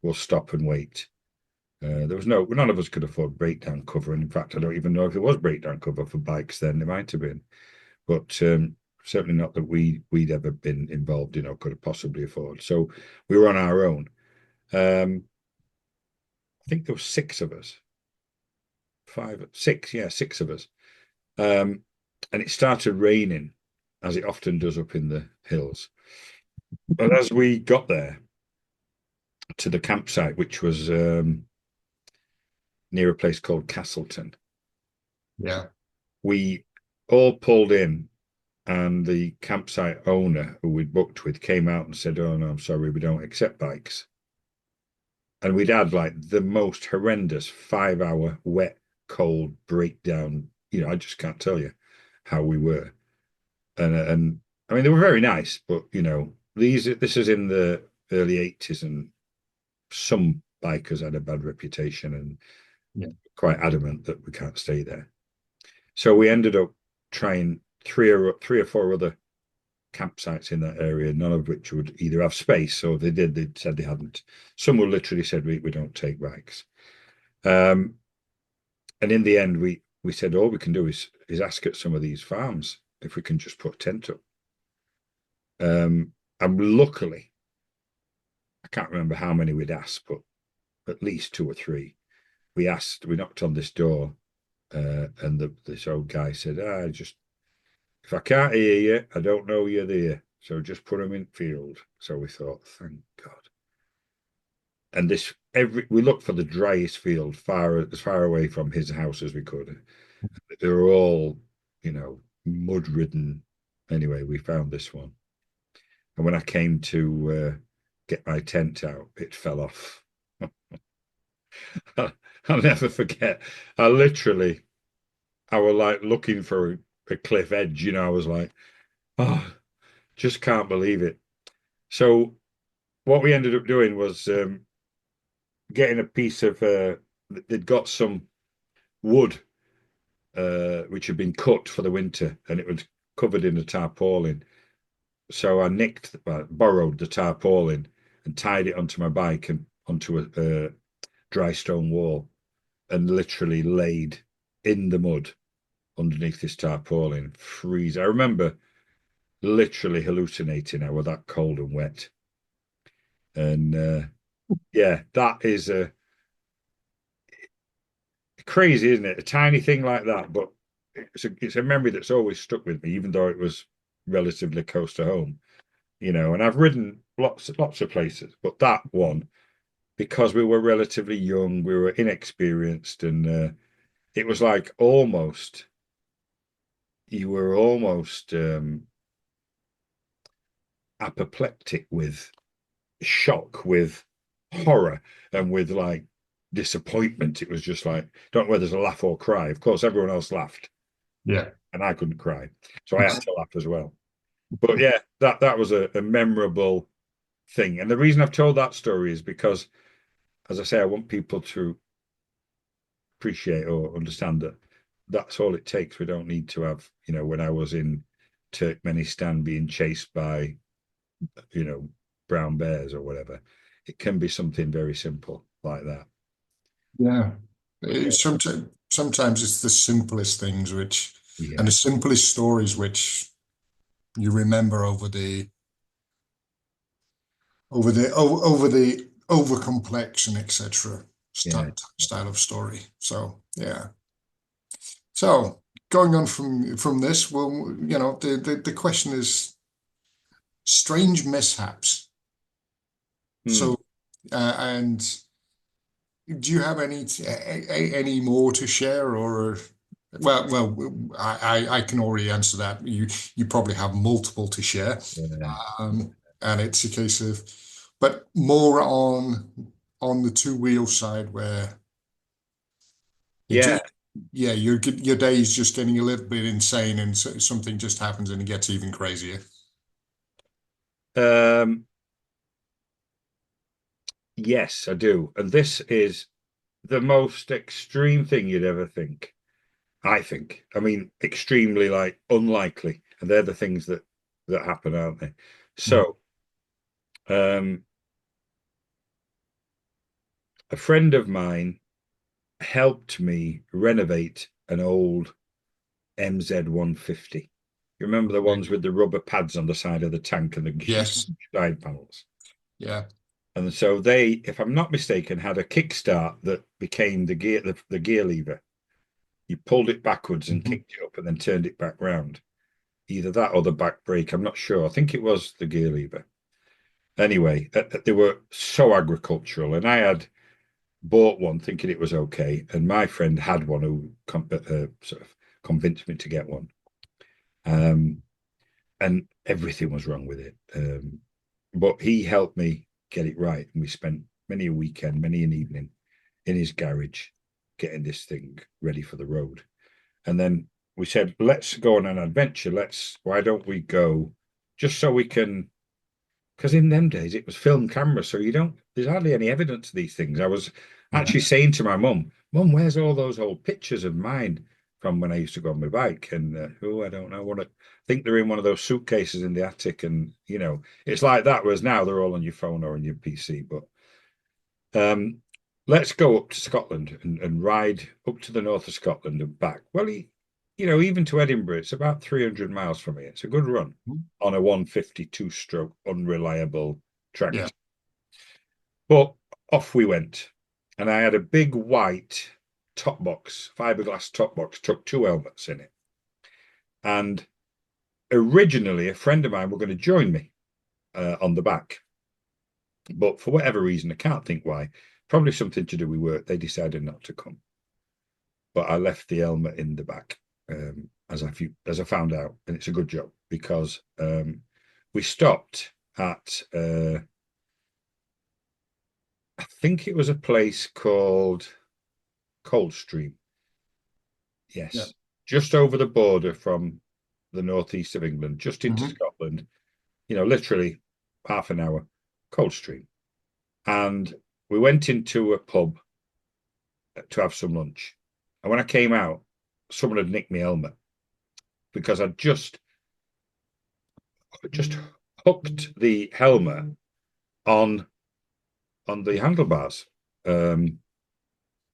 we'll stop and wait. There was none of us could afford breakdown cover. And in fact, I don't even know if there was breakdown cover for bikes then. There might have been, but certainly not that we'd ever been involved in or could have possibly afford. So we were on our own. I think there were 6 of us. 6 of us. And it started raining, as it often does up in the hills. But as we got there to the campsite, which was near a place called Castleton, Yeah. we all pulled in, and the campsite owner who we'd booked with came out and said, "Oh no, I'm sorry, we don't accept bikes." And we'd had like the most horrendous 5-hour wet, cold breakdown. I just can't tell you how we were. And I mean, they were very nice, but this is in the early 80s, and some bikers had a bad reputation and quite adamant that we can't stay there. So we ended up trying three or 4 other campsites in that area, none of which would either have space, or if they did, they said they hadn't. Some were literally said we don't take bikes. And in the end, we said all we can do is ask at some of these farms if we can just put a tent up. And luckily, I can't remember how many we'd asked, but at least 2 or 3. We knocked on this door, and this old guy said, if I can't hear you, I don't know you're there. So just put them in field. So we thought, thank God. And we looked for the driest field, as far away from his house as we could. They were all, mud ridden. Anyway, we found this one. And when I came to get my tent out, it fell off. I'll never forget. I was like looking for a cliff edge, I was like, oh, just can't believe it. So what we ended up doing was getting a piece of, they'd got some wood which had been cut for the winter, and it was covered in a tarpaulin. So I borrowed the tarpaulin and tied it onto my bike and onto a dry stone wall, and literally laid in the mud underneath this tarpaulin, freeze. I remember literally hallucinating. I was that cold and wet. And yeah, that is crazy, isn't it? A tiny thing like that, but it's a memory that's always stuck with me, even though it was relatively close to home. And I've ridden lots of places, but that one, because we were relatively young, we were inexperienced, and it was like you were almost apoplectic with shock, with horror, and with like disappointment. It was just like, don't know whether there's a laugh or cry. Of course, everyone else laughed. Yeah. And I couldn't cry. So I had to laugh as well. But yeah, that was a memorable thing. And the reason I've told that story is because, as I say, I want people to appreciate or understand that that's all it takes. We don't need to have, when I was in Turkmenistan being chased by, brown bears or whatever, it can be something very simple like that. Yeah. Yeah. Sometimes it's the simplest things and Yeah. the simplest stories which you remember over the over complex and etc. Yeah. Style of story. So yeah. So going on from this, well, the question is strange mishaps. Hmm. So and do you have any more to share, or I can already answer that. You probably have multiple to share, Yeah. and it's a case of, but more on the two-wheel side where it Yeah. just, yeah, your day is just getting a little bit insane, and something just happens and it gets even crazier. Um, yes, I do. And this is the most extreme thing you'd ever think. I think. I mean, extremely like unlikely. And they're the things that happen, aren't they? Mhm. So, um, a friend of mine helped me renovate an old MZ150. You remember the Okay. ones with the rubber pads on the side of the tank and the huge Yes. side panels? Yeah. And so they, if I'm not mistaken, had a kickstart that became the gear lever. You pulled it backwards and Mhm. kicked it up and then turned it back round. Either that or the back brake. I'm not sure. I think it was the gear lever. Anyway, they were so agricultural, and I had bought one thinking it was okay, and my friend had one who sort of convinced me to get one. Um, and everything was wrong with it. But he helped me get it right, and we spent many a weekend, many an evening in his garage getting this thing ready for the road. And then we said, let's go on an adventure. Why don't we go just so we can, because in them days it was film camera, so there's hardly any evidence of these things. I was Yeah. actually saying to my mum, where's all those old pictures of mine from when I used to go on my bike? And I don't know. I think they're in one of those suitcases in the attic, and it's like that. Whereas now they're all on your phone or on your PC. But um, let's go up to Scotland and ride up to the north of Scotland and back. Well, even to Edinburgh, it's about 300 miles from here. It's a good run on a 152 stroke unreliable Yeah. tractor. But off we went. And I had a big white top box, fiberglass top box, took two helmets in it. And originally, a friend of mine were going to join me on the back. But for whatever reason, I can't think why, probably something to do with work, they decided not to come. But I left the helmet in the back, as I found out, and it's a good job because we stopped at I think it was a place called Coldstream. Yeah. Yes, just over the border from the northeast of England, just into Mhm. Scotland. Literally half an hour, Coldstream, and we went into a pub to have some lunch. And when I came out, someone had nicked my helmet because I'd just hooked the helmet on on the handlebars. Um,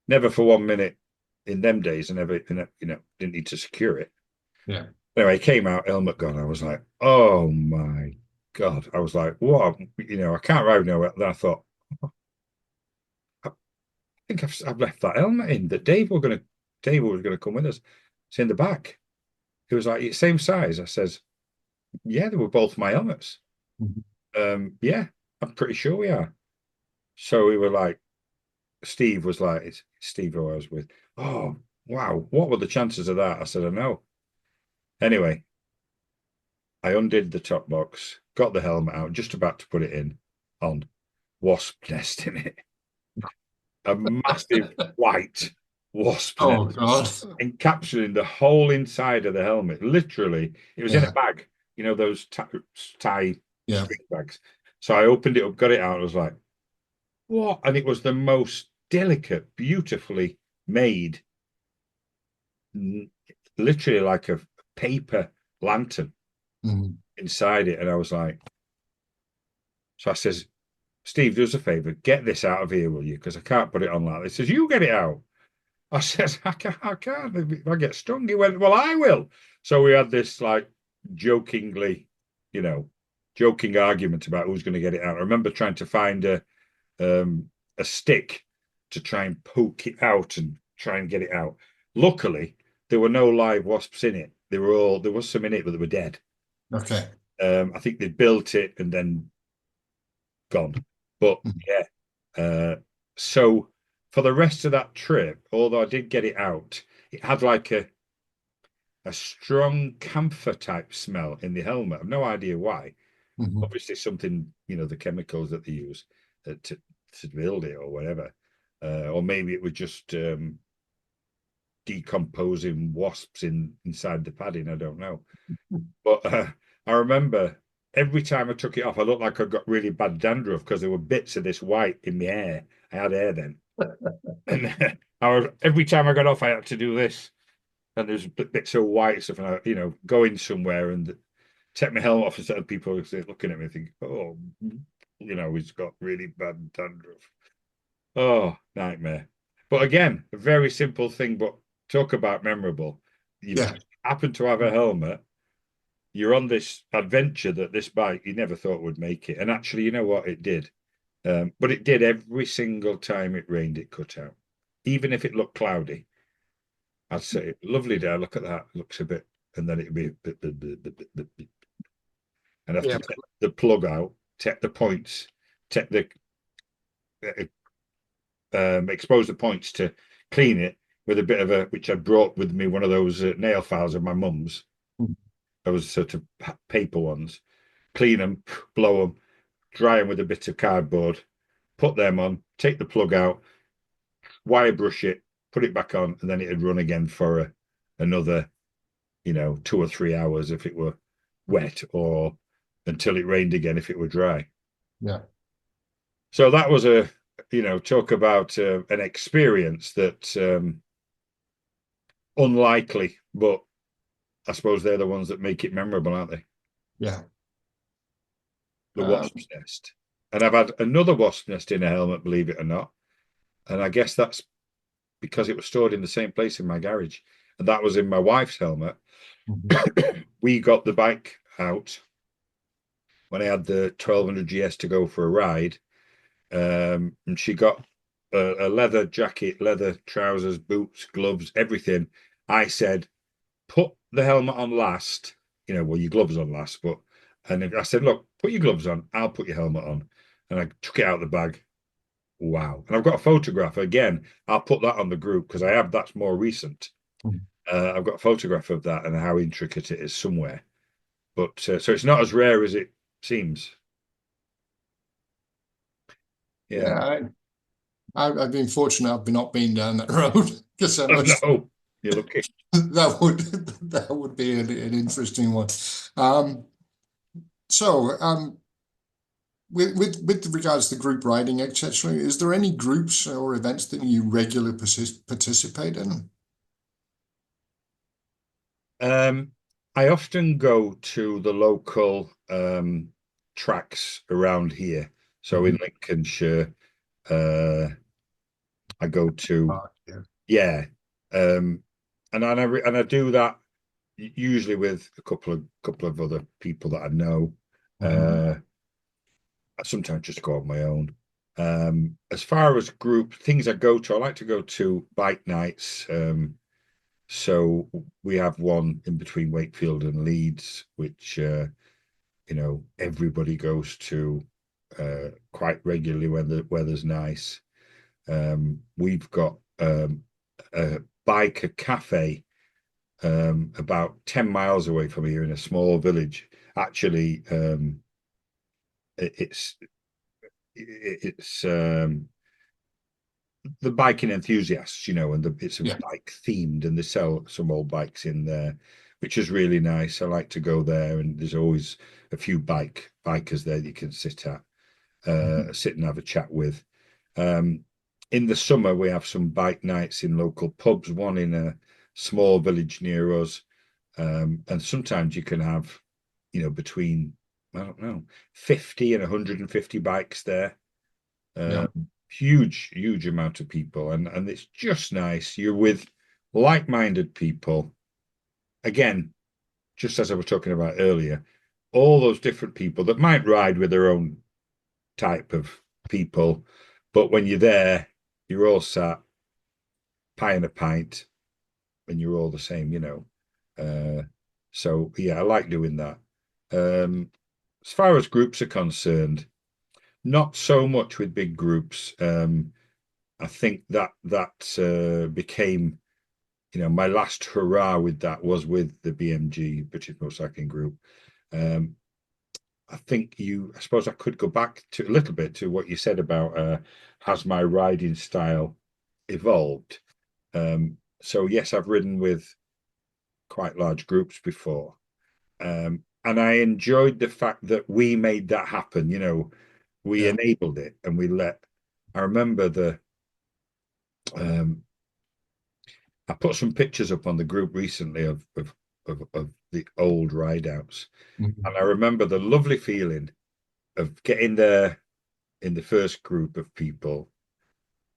Never for 1 minute in them days, and never, didn't need to secure it. Yeah. Anyway, came out, helmet gone. I was like, oh my God. I was like, what? I can't ride nowhere. Then I thought, oh, I think I've left that helmet in that Dave was gonna come with us. It's in the back. He was like, same size. I says, yeah, they were both my helmets. Mhm. Yeah, I'm pretty sure we are. So we were like, Steve was like, it's Steve who I was with. Oh, wow. What were the chances of that? I said, I know. Anyway, I undid the top box, got the helmet out, just about to put it in on wasp nest in it. A massive white wasp Oh nest God. encapsulating the whole inside of the helmet. Literally, it was in a Yeah. bag, those tie Yeah. string bags. So I opened it up, got it out, and I was like, what? And it was the most delicate, beautifully made, literally like a paper lantern Mhm. inside it. And I was like, so I says, Steve, do us a favor, get this out of here, will you? Because I can't put it on like this. He says, you get it out. I says, I can't. If I get stung, he went, well, I will. So we had this like jokingly you know, joking argument about who's going to get it out. I remember trying to find a stick to try and poke it out and try and get it out. Luckily, there were no live wasps in it. There was some in it, but they were dead. Okay. I think they built it and then gone. But yeah, so for the rest of that trip, although I did get it out, it had like a strong camphor type smell in the helmet. I've no idea why. Mhm. Obviously, something, the chemicals that they use to build it or whatever, or maybe it was just decomposing wasps inside the padding. I don't know, but I remember every time I took it off, I looked like I got really bad dandruff because there were bits of this white in my hair. I had hair then, and every time I got off, I had to do this, and there's bits of white stuff, and going somewhere and take my helmet off instead of people looking at me thinking, oh, he's got really bad dandruff. Oh, nightmare. But again, a very simple thing, but talk about memorable. You Yeah. just happen to have a helmet. You're on this adventure that this bike you never thought would make it. And actually, you know what? It did. But it did every single time it rained, it cut out. Even if it looked cloudy, I'd say, lovely day, look at that. Looks a bit, and then it'd be and have Yeah. to take the plug out, take the points, take the expose the points to clean it with a bit of which I brought with me, one of those nail files of my mum's. Mhm. Those sort of paper ones. Clean them, blow them, dry them with a bit of cardboard, put them on, take the plug out, wire brush it, put it back on, and then it'd run again for another, 2 or 3 hours if it were wet, or until it rained again if it were dry. Yeah. So that was talk about an experience that unlikely, but I suppose they're the ones that make it memorable, aren't they? Yeah. The wasp's nest. And I've had another wasp nest in a helmet, believe it or not. And I guess that's because it was stored in the same place in my garage. And that was in my wife's helmet. Mhm. We got the bike out when I had the 1200 GS to go for a ride. And she got a leather jacket, leather trousers, boots, gloves, everything. I said, put the helmet on last, your gloves on last. And I said, look, put your gloves on, I'll put your helmet on. And I took it out of the bag. Wow. And I've got a photograph again. I'll put that on the group because that's more recent. Mhm. I've got a photograph of that and how intricate it is somewhere. But so it's not as rare as it seems. Yeah. Yeah. I've been fortunate. I've not been down that road because I Oh must. no, you're lucky. That would be an interesting one. Um, so, with regards to group riding, etc., is there any groups or events that you regularly participate in? Um, I often go to the local tracks around here. So in Mhm. Lincolnshire, I go to, Yeah. yeah, um, and I do that usually with a couple of other people that I know. Mhm. I sometimes just go on my own. As far as group things I go to, I like to go to bike nights. So we have one in between Wakefield and Leeds, which everybody goes to quite regularly when the weather's nice. We've got a biker cafe about 10 miles away from here in a small village. Actually, it's the biking enthusiasts, and it's a Yeah. bike themed, and they sell some old bikes in there, which is really nice. I like to go there, and there's always a few bikers there that you can Mhm. sit and have a chat with. Um, in the summer, we have some bike nights in local pubs, one in a small village near us. And sometimes you can have, between, I don't know, 50 and 150 bikes there. Yeah. Huge amount of people. And it's just nice. You're with like minded people. Again, just as I was talking about earlier, all those different people that might ride with their own type of people, but when you're there, you're all sat pie and a pint, and you're all the same, you know. So yeah, I like doing that. As far as groups are concerned, not so much with big groups. I think that became, you know, my last hurrah with that was with the BMG, British Motorcycling Group. I think I suppose I could go back to a little bit to what you said about has my riding style evolved? So yes, I've ridden with quite large groups before. And I enjoyed the fact that we made that happen. You know, we Yeah. enabled it and I remember um, I put some pictures up on the group recently of the old rideouts. And Mhm. I remember the lovely feeling of getting there in the first group of people,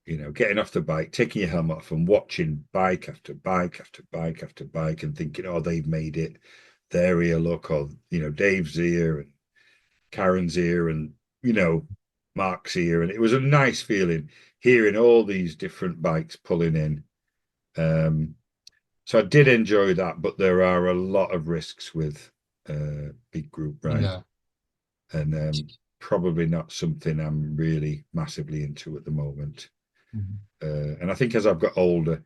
you know, getting off the bike, taking your helmet off and watching bike after bike after bike after bike and thinking, oh, they've made it. They're here, look, or, you know, Dave's here and Karen's here and, you know, Mark's here. And it was a nice feeling hearing all these different bikes pulling in. So I did enjoy that, but there are a lot of risks with big group ride, Yeah. and probably not something I'm really massively into at the moment. Mhm. And I think as I've got older,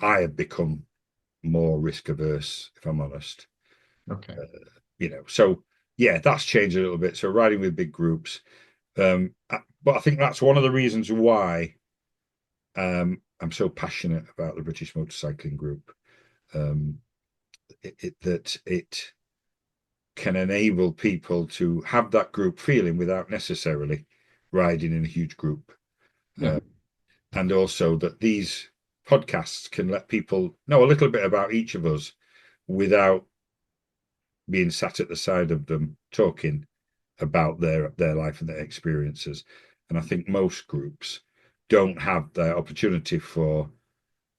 I have become more risk averse, if I'm honest. Okay. You know, so yeah, that's changed a little bit. So riding with big groups, but I think that's one of the reasons why I'm so passionate about the British Motorcycling Group. Um, that it can enable people to have that group feeling without necessarily riding in a huge group. Yeah. Uh, and also that these podcasts can let people know a little bit about each of us without being sat at the side of them talking about their life and their experiences. And I think most groups don't have the opportunity for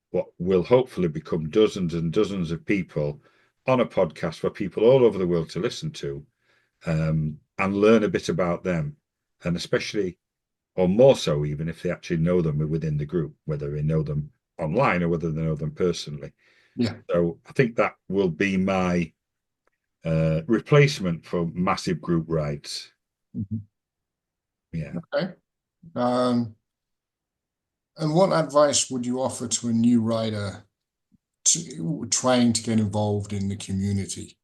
what will hopefully become dozens and dozens of people on a podcast for people all over the world to listen to, and learn a bit about them, and especially, or more so, even if they actually know them within the group, whether they know them online or whether they know them personally. Yeah. So I think that will be my replacement for massive group rides. Mhm. Yeah. Okay. Um, and what advice would you offer to a new rider trying to get involved in the community?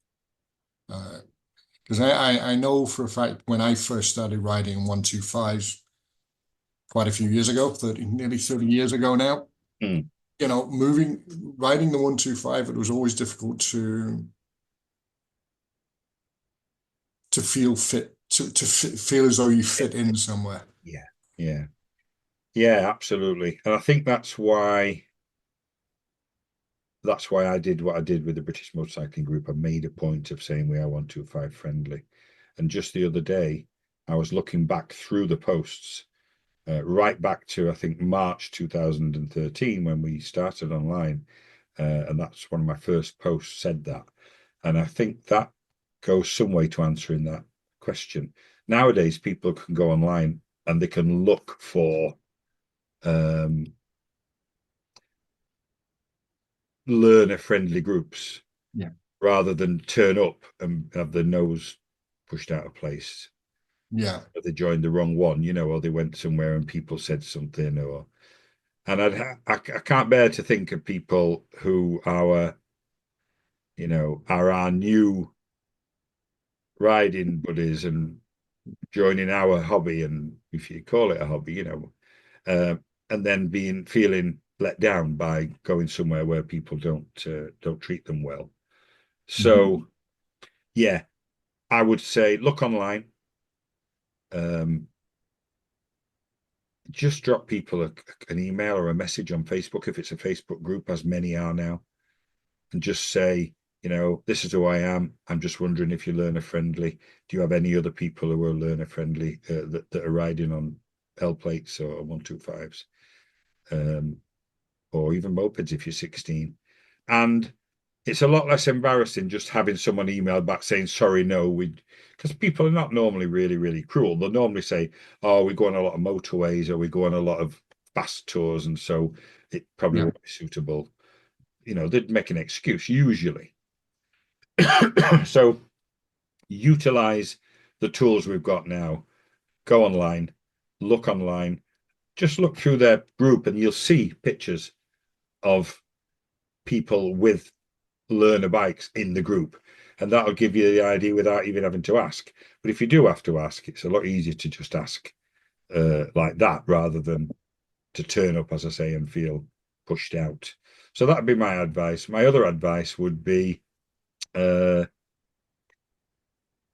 Because I know for a fact when I first started riding 125s quite a few years ago, nearly 30 years ago now, Mm. you know, riding the 125, it was always difficult to feel fit, feel as though you fit in somewhere. Yeah. Yeah. Yeah, absolutely. And I think that's why I did what I did with the British Motorcycling Group. I made a point of saying we are 125 friendly. And just the other day, I was looking back through the posts, right back to, I think, March 2013 when we started online. And that's one of my first posts said that. And I think that goes some way to answering that question. Nowadays, people can go online and they can look for um, learner friendly groups Yeah. rather than turn up and have their nose pushed out of place. Yeah. They joined the wrong one, you know, or they went somewhere and people said something, and I can't bear to think of people who are our new riding buddies and joining our hobby, and if you call it a hobby, and then feeling let down by going somewhere where people don't treat them well. Mhm. So yeah, I would say look online. Um, just drop people an email or a message on Facebook if it's a Facebook group, as many are now, and just say, this is who I am. I'm just wondering if you're learner friendly. Do you have any other people who are learner friendly that are riding on L plates or 125s, or even mopeds if you're 16? And it's a lot less embarrassing just having someone email back saying, sorry, no, because people are not normally really, really cruel. They'll normally say, oh, we go on a lot of motorways or we go on a lot of fast tours, and so it probably Yeah. won't be suitable. They'd make an excuse usually. So utilize the tools we've got now. Go online, look online, just look through their group and you'll see pictures of people with learner bikes in the group, and that'll give you the idea without even having to ask. But if you do have to ask, it's a lot easier to just ask like that rather than to turn up, as I say, and feel pushed out. So that'd be my advice. My other advice would be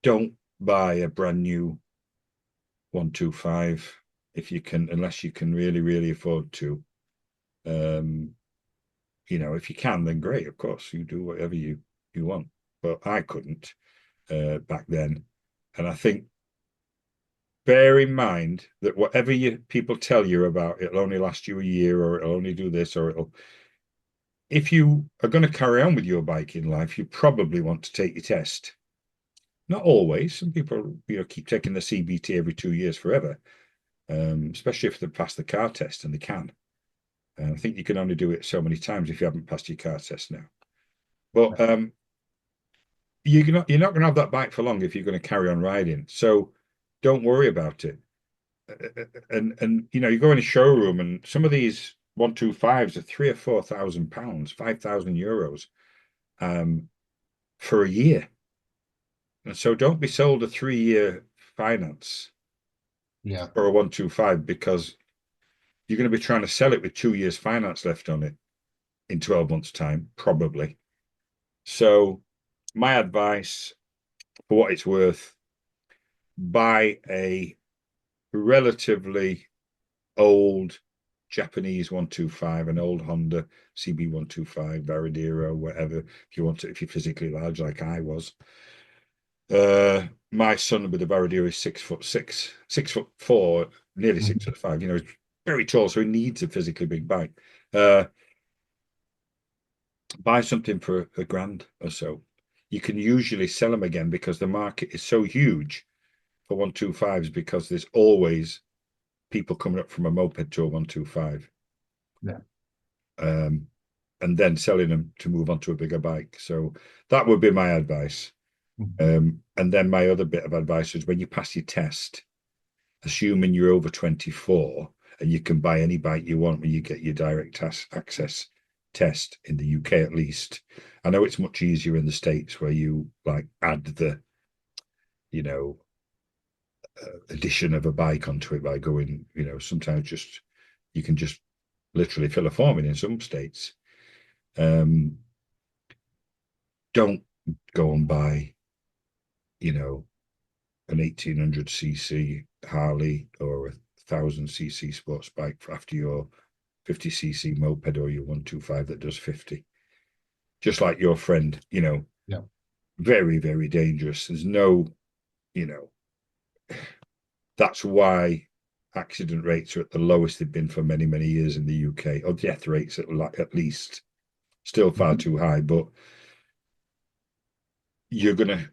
don't buy a brand new 125 if you can, unless you can really, really afford to. If you can, then great, of course, you do whatever you want. But I couldn't back then. And I think bear in mind that whatever people tell you about, it'll only last you a year, or it'll only do this, or if you are going to carry on with your biking life, you probably want to take your test. Not always. Some people, keep taking the CBT every 2 years forever, especially if they pass the car test, and they can. And I think you can only do it so many times if you haven't passed your car test now. But you're not going to have that bike for long if you're going to carry on riding. So don't worry about it. And you go in a showroom, and some of these 125s are £3,000 or £4,000, €5,000 for a year. And so don't be sold a 3-year finance for a 125, because you're going to be trying to sell it with 2 years finance left on it in 12 months' time, probably. So my advice, for what it's worth, buy a relatively old Japanese 125, an old Honda CB 125, Varadero, whatever, if you're physically large like I was. My son with the Varadero is 6'6", 6'4", nearly 6'5". He's very tall, so he needs a physically big bike. Buy something for £1,000 or so. You can usually sell them again because the market is so huge for 125s, because there's always people coming up from a moped to a 125. Yeah. And then selling them to move on to a bigger bike. So that would be my advice. And then my other bit of advice is, when you pass your test, assuming you're over 24 and you can buy any bike you want when you get your direct access test in the UK, at least. I know it's much easier in the States, where you add the addition of a bike onto it by going, sometimes you can just literally fill a form in some states. Don't go and buy an 1800cc Harley or a 1000cc sports bike after your 50cc moped or your 125 that does 50. Just like your friend, very, very dangerous. There's no, that's why accident rates are at the lowest they've been for many, many years in the UK, or death rates at least. Still far too high, but you're gonna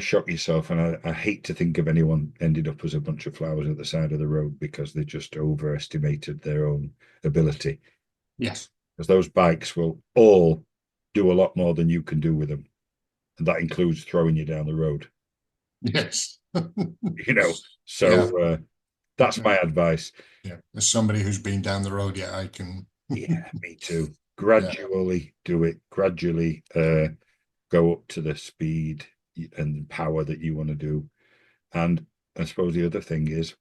shock yourself. And I hate to think of anyone ended up as a bunch of flowers at the side of the road because they just overestimated their own ability. Yes. Because those bikes will all do a lot more than you can do with them. And that includes throwing you down the road. Yes. So that's my advice. Yeah. As somebody who's been down the road, I can. Yeah, me too. Gradually do it. Gradually go up to the speed and power that you want to do. And I suppose the other thing is,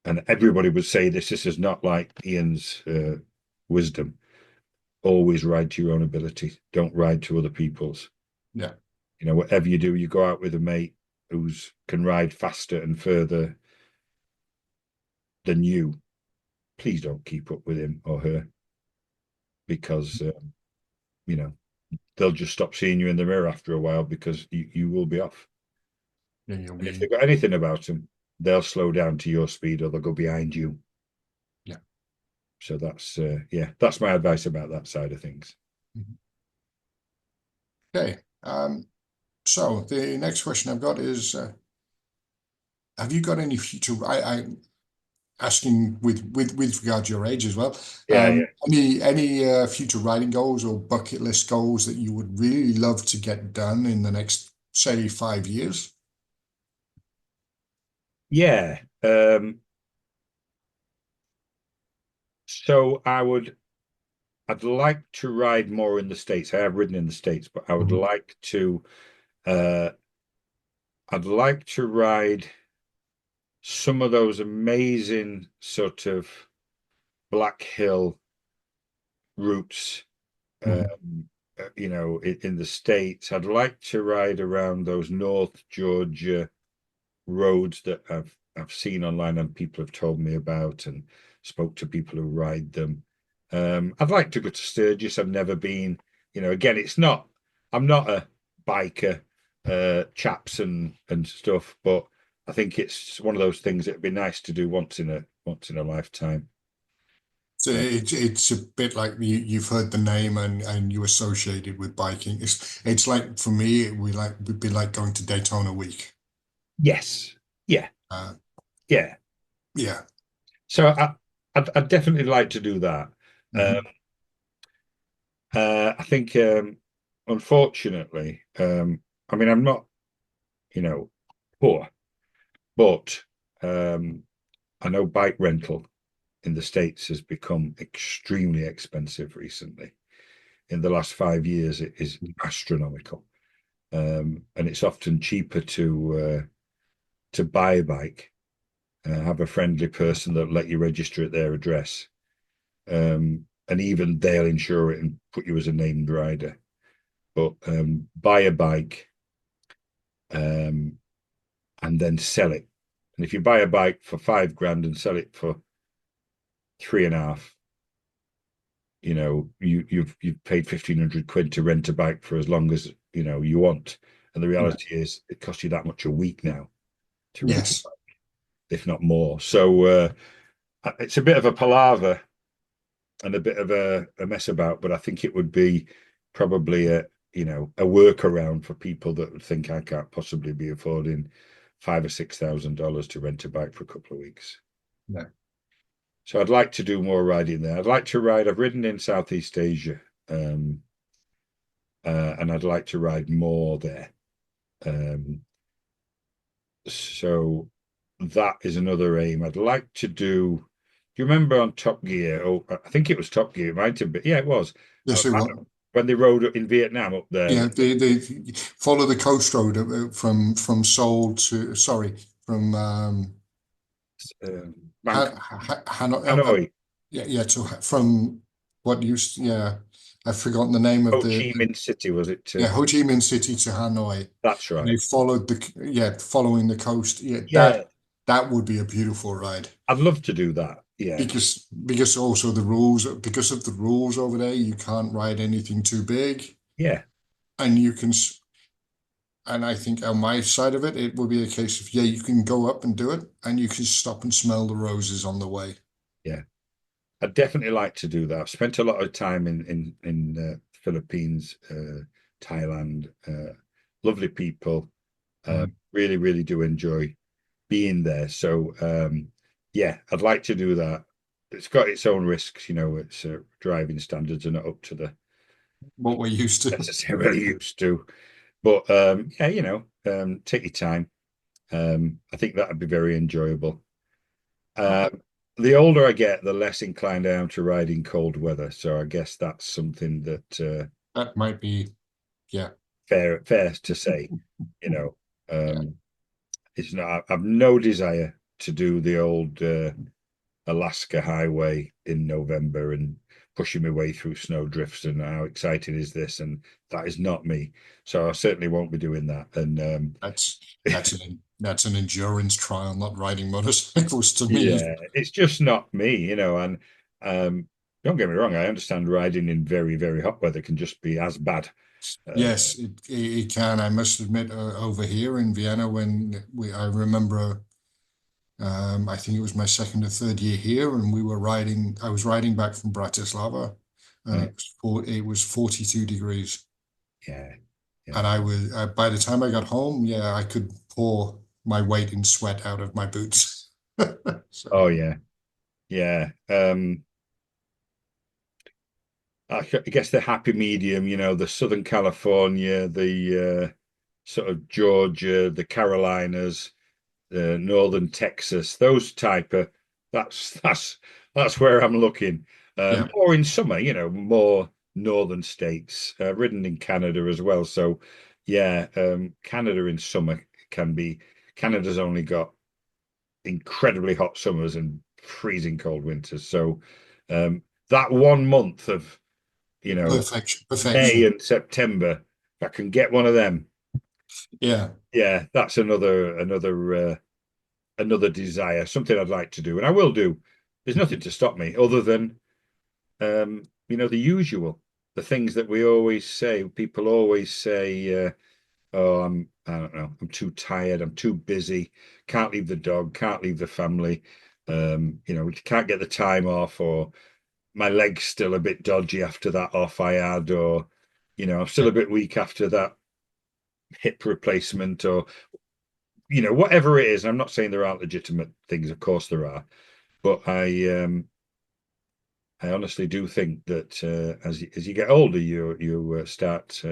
and everybody would say this is not like Ian's wisdom, always ride to your own ability. Don't ride to other people's. Yeah. Whatever you do, you go out with a mate who can ride faster and further than you. Please don't keep up with him or her, because they'll just stop seeing you in the mirror after a while, because you will be off. Yeah, and if they've got anything about them, they'll slow down to your speed, or they'll go behind you. Yeah. So that's my advice about that side of things. Okay. So the next question I've got is, have you got any future? I asking with regard to your age as well. Yeah, yeah. Any future riding goals or bucket list goals that you would really love to get done in the next, say, 5 years? Yeah. So I'd like to ride more in the States. I have ridden in the States, but I would Mhm. like to uh I'd like to ride some of those amazing sort of Black Hill routes, Mhm. in the States. I'd like to ride around those North Georgia roads that I've seen online and people have told me about and spoke to people who ride them. I'd like to go to Sturgis. I've never been. Again, I'm not a biker, chaps and stuff, but I think it's one of those things that'd be nice to do once in a lifetime. So Uh, it's a bit like you've heard the name and you associate it with biking. It's like for me, would be like going to Daytona Week. yes, yeah, Uh, yeah. yeah. So I'd definitely like to do that. Um, Mhm. I think, unfortunately, I mean, I'm not, you know, poor, but I know bike rental in the States has become extremely expensive recently. In the last 5 years, it is astronomical, and it's often cheaper to buy a bike, have a friendly person that let you register at their address, and even they'll insure it and put you as a named rider. But buy a bike, um, and then sell it. And if you buy a bike for 5 grand and sell it for 3.5, you've paid 1,500 quid to rent a bike for as long as you want. And the Yeah. reality is, it costs you that much a week now to rent a Yes. bike, if not more. So it's a bit of a palaver and a bit of a mess about, but I think it would be probably a workaround for people that would think I can't possibly be affording $5,000 or $6,000 to rent a bike for a couple of weeks. Yeah. So I'd like to do more riding there. I'd like to ride. I've ridden in Southeast Asia, um, and I'd like to ride more there. Um, so that is another aim. I'd like to do. Do you remember on Top Gear? Oh, I think it was Top Gear. It might have been. Yeah, it was. Yes, it will. When they rode in Vietnam up there. Yeah, they follow the coast road from Seoul to sorry from Bangkok, Hanoi. Hanoi, Yeah, yeah. To from what used yeah, I've forgotten the name of Ho Chi Minh City, was it? yeah, Ho Chi Minh City to Hanoi. That's And they right. followed following the coast. Yeah, Yeah, that would be a beautiful ride. I'd love to do that. Yeah, Because also because of the rules over there, you can't ride anything too big, yeah, and you can. And I think on my side of it, it will be a case of yeah, you can go up and do it, and you can stop and smell the roses on the way. yeah. I'd definitely like to do that. I've spent a lot of time in Philippines, Thailand. Lovely people. Mhm. Really, really do enjoy being there. So yeah, I'd like to do that. It's got its own risks, It's driving standards are not up to the What we're used to. necessarily used to. But yeah, take your time. I think that would be very enjoyable. Um, the older I get, the less inclined I am to ride in cold weather. So I guess that's something that That might be yeah, fair to say. You know, yeah. um, it's not. I've no desire to do the old Alaska highway in November and pushing my way through snow drifts. And how exciting is this? And that is not me. So I certainly won't be doing that. And That's that's an endurance trial, not riding motorcycles to me. yeah, it's just not me, and don't get me wrong, I understand riding in very, very hot weather can just be as bad. Uh, Yes, it can. I must admit, over here in Vienna, I remember, I think it was my second or third year here, and I was riding back from Bratislava, and uh, it was 42 degrees. yeah, yeah. And I was by the time I got home, yeah, I could pour my weight in sweat out of my boots. So Oh yeah, yeah. I guess the happy medium, the Southern California, the sort of Georgia, the Carolinas, Northern Texas, those type of that's that's that's where I'm looking. yeah, Or in summer, more northern states, ridden in Canada as well. So yeah, Canada in summer can be Canada's only got incredibly hot summers and freezing cold winters. So that 1 month of May perfection. and September, if I can get one of them, Yeah, yeah, that's another desire, something I'd like to do, and I will do. There's nothing to stop me other than the usual, the things that we always say. People always say, "Oh, I don't know, I'm too tired, I'm too busy, can't leave the dog, can't leave the family, can't get the time off, or my leg's still a bit dodgy after that off I had, or I'm still yeah, a bit weak after that hip replacement, or whatever it is." And I'm not saying there aren't legitimate things, of course there are, but I honestly do think that as you get older, you start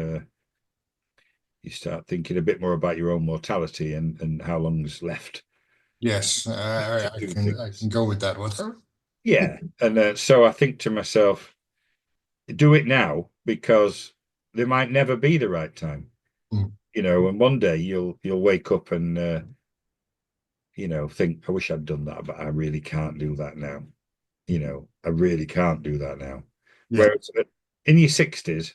thinking a bit more about your own mortality and how long's left yes, to do I things. can go with that one. Yeah, and so I think to myself, do it now because there might never be the right time, Mm. and one day you'll wake up and think, I wish I'd done that, but I really can't do that now. I really can't do that now. Yeah, Whereas in your 60s,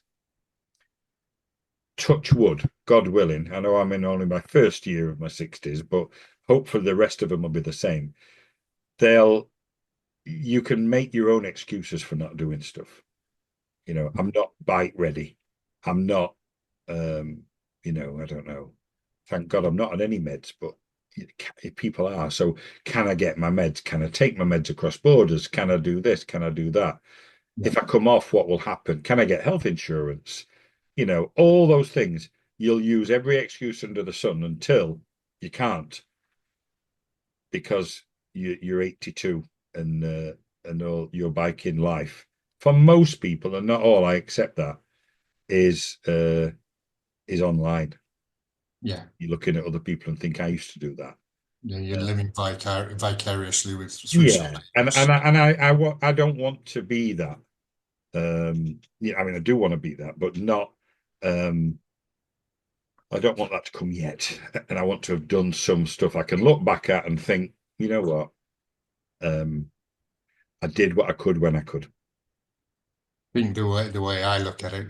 touch wood, God willing. I know I'm in only my first year of my 60s, but hopefully the rest of them will be the same. They'll, you can make your own excuses for not doing stuff. I'm not bike ready. I'm not, um, I don't know. Thank God I'm not on any meds, but people are. So can I get my meds? Can I take my meds across borders? Can I do this? Can I do that? yeah, If I come off, what will happen? Can I get health insurance? All those things. You'll use every excuse under the sun until you can't because you're 82 and all your biking life. For most people, and not all, I accept that, is online. yeah, You're looking at other people and think I used to do that. yeah. You're Uh, living vicariously with through yeah, somebody and else. I don't want to be that. Yeah, I mean I do want to be that, but not. Um, I don't want that to come yet, and I want to have done some stuff I can look back at and think, you know what, um, I did what I could when I could. I think the way I look at it,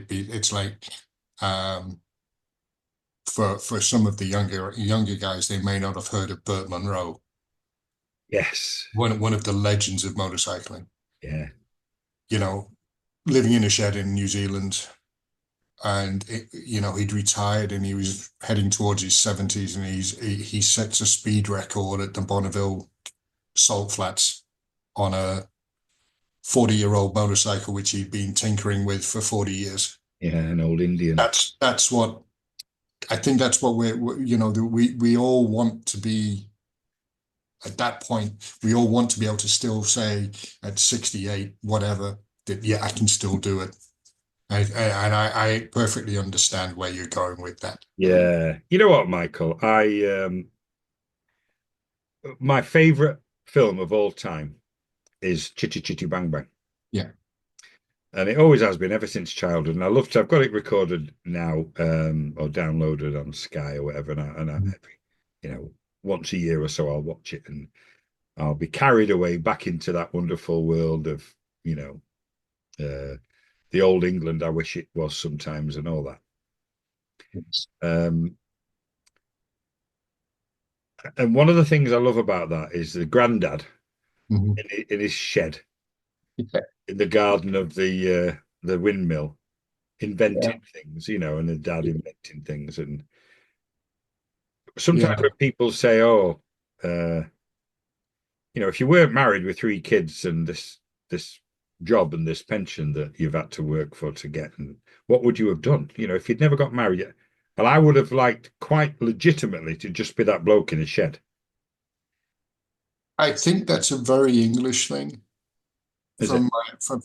it's like um, for some of the younger guys, they may not have heard of Burt Munro, Yes, one of the legends of motorcycling. yeah, You know, living in a shed in New Zealand, and he'd retired and he was heading towards his 70s, and he sets a speed record at the Bonneville Salt Flats on a 40-year-old motorcycle which he'd been tinkering with for 40 years. yeah, an old Indian. That's what I think. That's what we all want to be at that point. We all want to be able to still say at 68, whatever, that yeah, I can still do it. And I perfectly understand where you're going with that. Yeah, you know what, Michael? My favorite film of all time is Chitty Chitty Bang Bang. Yeah. And it always has been ever since childhood. And I've got it recorded now, or downloaded on Sky or whatever. Mhm. You know, once a year or so, I'll watch it and I'll be carried away back into that wonderful world of, you know, the old England I wish it was sometimes and all that. Yes. Um, and one of the things I love about that is the granddad Mhm. in his shed Yeah. in the garden of the windmill Yeah. inventing things, and the dad inventing things. And sometimes Yeah. when people say, "Oh, if you weren't married with three kids and this job and this pension that you've had to work for to get? And what would you have done? You know, if you'd never got married yet? Well, I would have liked quite legitimately to just be that bloke in a shed. I think that's a very English thing Is it?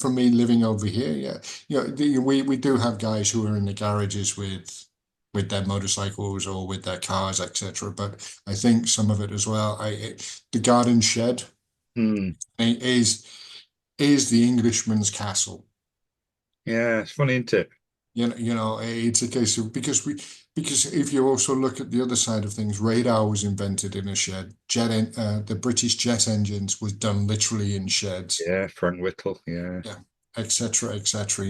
from me living over here. Yeah, we do have guys who are in the garages with their motorcycles or with their cars, etc. But I think some of it as well. The garden shed Hmm. is is the Englishman's castle. Yeah, it's funny, isn't it? It's a case of because if you also look at the other side of things, radar was invented in a shed. The British jet engines was done literally in sheds. Yeah, Frank Whittle. Yeah. Yeah, etc., etc.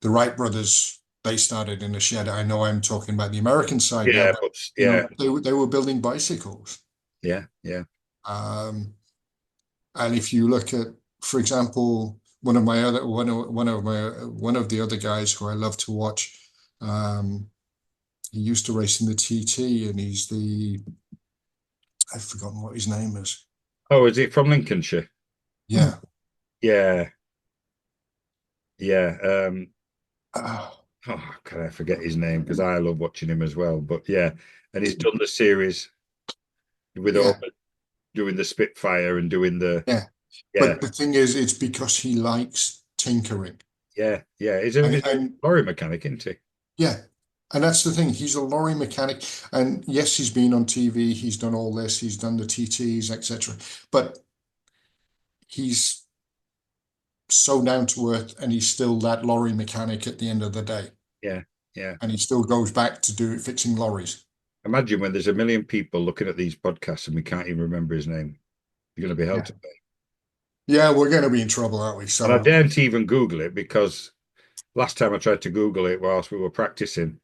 The Wright brothers, they started in a shed. I know I'm talking about the American side now, Yeah, but but yeah, they were building bicycles. yeah, yeah. Um, and if you look at, for example, one of the other guys who I love to watch, um, he used to race in the TT, and I've forgotten what his name is. Oh, is it from Lincolnshire? Yeah. Yeah, yeah. Uh, Oh, can I forget his name? Because I love watching him as well. But yeah, and he's done the series with all yeah, doing the Spitfire and doing the yeah. yeah, But the thing is, it's because he likes tinkering. yeah, yeah. And He's a lorry mechanic, isn't he? yeah, and that's the thing. He's a lorry mechanic, and yes, he's been on TV. He's done all this. He's done the TTs, etc. But he's so down to earth, and he's still that lorry mechanic at the end of the day, Yeah, yeah. and he still goes back to do fixing lorries. Imagine when there's a million people looking at these podcasts and we can't even remember his name. You're going to be held Yeah, to pay. yeah, we're going to be in trouble, aren't we? And I So, daren't even Google it because last time I tried to Google it whilst we were practicing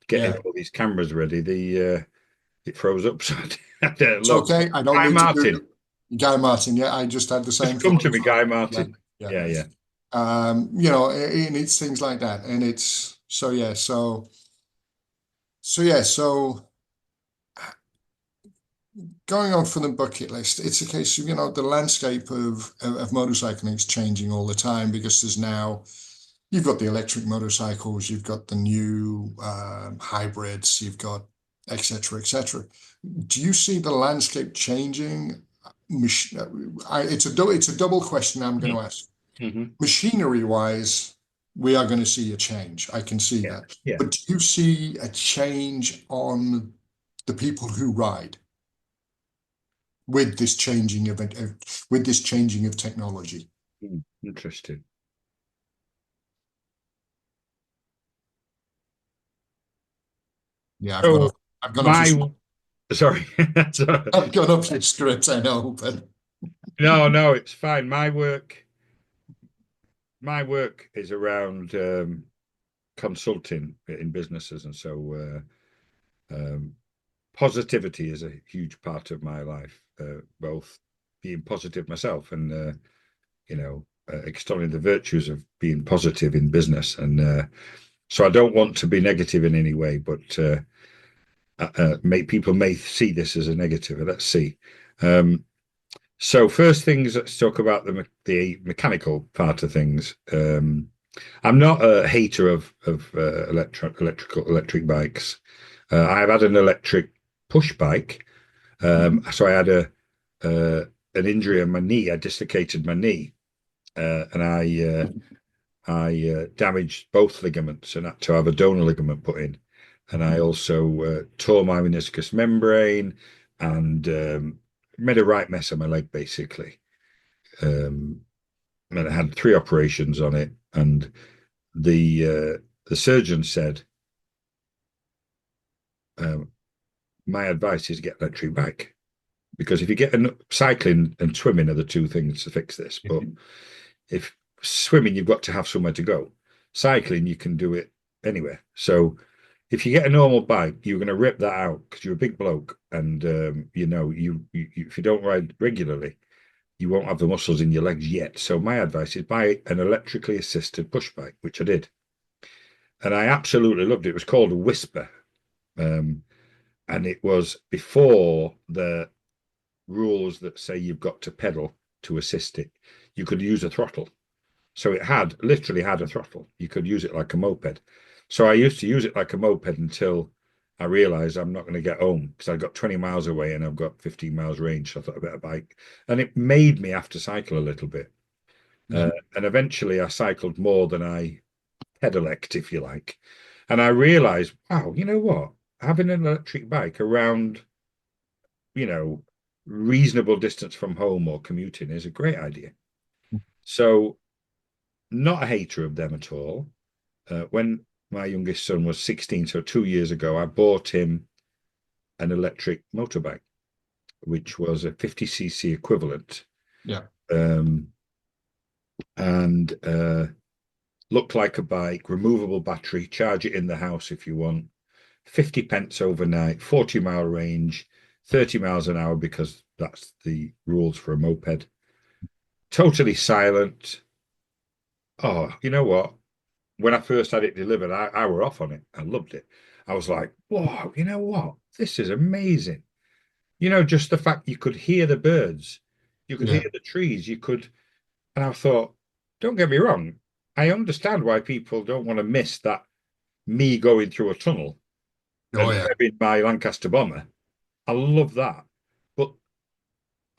getting yeah, all these cameras ready, the it froze up. So I didn't it's look. okay. I don't Guy need to Martin, Google. Guy Martin, yeah, I just had the same just come thought to as me, well. Guy Yeah, Martin. yeah. Yeah, yeah. And it's things like that, and it's so yeah, so yeah, so going on for the bucket list, it's a case of, the landscape of motorcycling is changing all the time because there's now you've got the electric motorcycles, you've got the new hybrids, you've got et cetera, et cetera. Do you see the landscape changing? It's a double question I'm going to ask. Mm-hmm. Machinery wise, we are going to see a change. I can see Yeah, that. yeah. But do you see a change on the people who ride with this changing with this changing of technology? Interesting. Yeah, So I've gone off my your sorry, I've gone off your script, I know, but no, no, it's fine. My work is around consulting in businesses, and so positivity is a huge part of my life. Both being positive myself and extolling the virtues of being positive in business, and so I don't want to be negative in any way, but people may see this as a negative. Let's see. Um, so first things, let's talk about the mechanical part of things. I'm not a hater of electric bikes. I've had an electric push bike. So I had an injury on my knee. I dislocated my knee, and I damaged both ligaments and had to have a donor ligament put in. And I also tore my meniscus membrane and made a right mess of my leg, basically. Um, and I had 3 operations on it. And the surgeon said, um, my advice is get an electric bike. Because if you get cycling and swimming are the two things to fix this. But if swimming, you've got to have somewhere to go. Cycling, you can do it anywhere. So if you get a normal bike, you're going to rip that out because you're a big bloke, and if you don't ride regularly, you won't have the muscles in your legs yet. So my advice is buy an electrically assisted push bike, which I did, and I absolutely loved it. It was called a Whisper, um, and it was before the rules that say you've got to pedal to assist it. you could use a throttle. So it had literally had a throttle. You could use it like a moped. So I used to use it like a moped until I realized I'm not going to get home because I got 20 miles away and I've got 15 miles range. So I thought I better bike. And it made me have to cycle a little bit. And eventually I cycled more than I pedaled, if you like. And I realized, wow, you know what? Having an electric bike around, you know, reasonable distance from home or commuting is a great idea. So, not a hater of them at all. When my youngest son was 16, so 2 years ago, I bought him an electric motorbike, which was a 50cc equivalent. Yeah. And looked like a bike, removable battery, charge it in the house if you want, 50 pence overnight, 40-mile range, 30 miles an hour because that's the rules for a moped. Totally silent. Oh, you know what? When I first had it delivered, I were off on it. I loved it. I was like, whoa, you know what? This is amazing. You know, just the fact you could hear the birds, you could Yeah. hear the trees, you could, and I thought, don't get me wrong, I understand why people don't want to miss that me going through a tunnel Oh, and yeah. revving my Lancaster bomber. I love that. But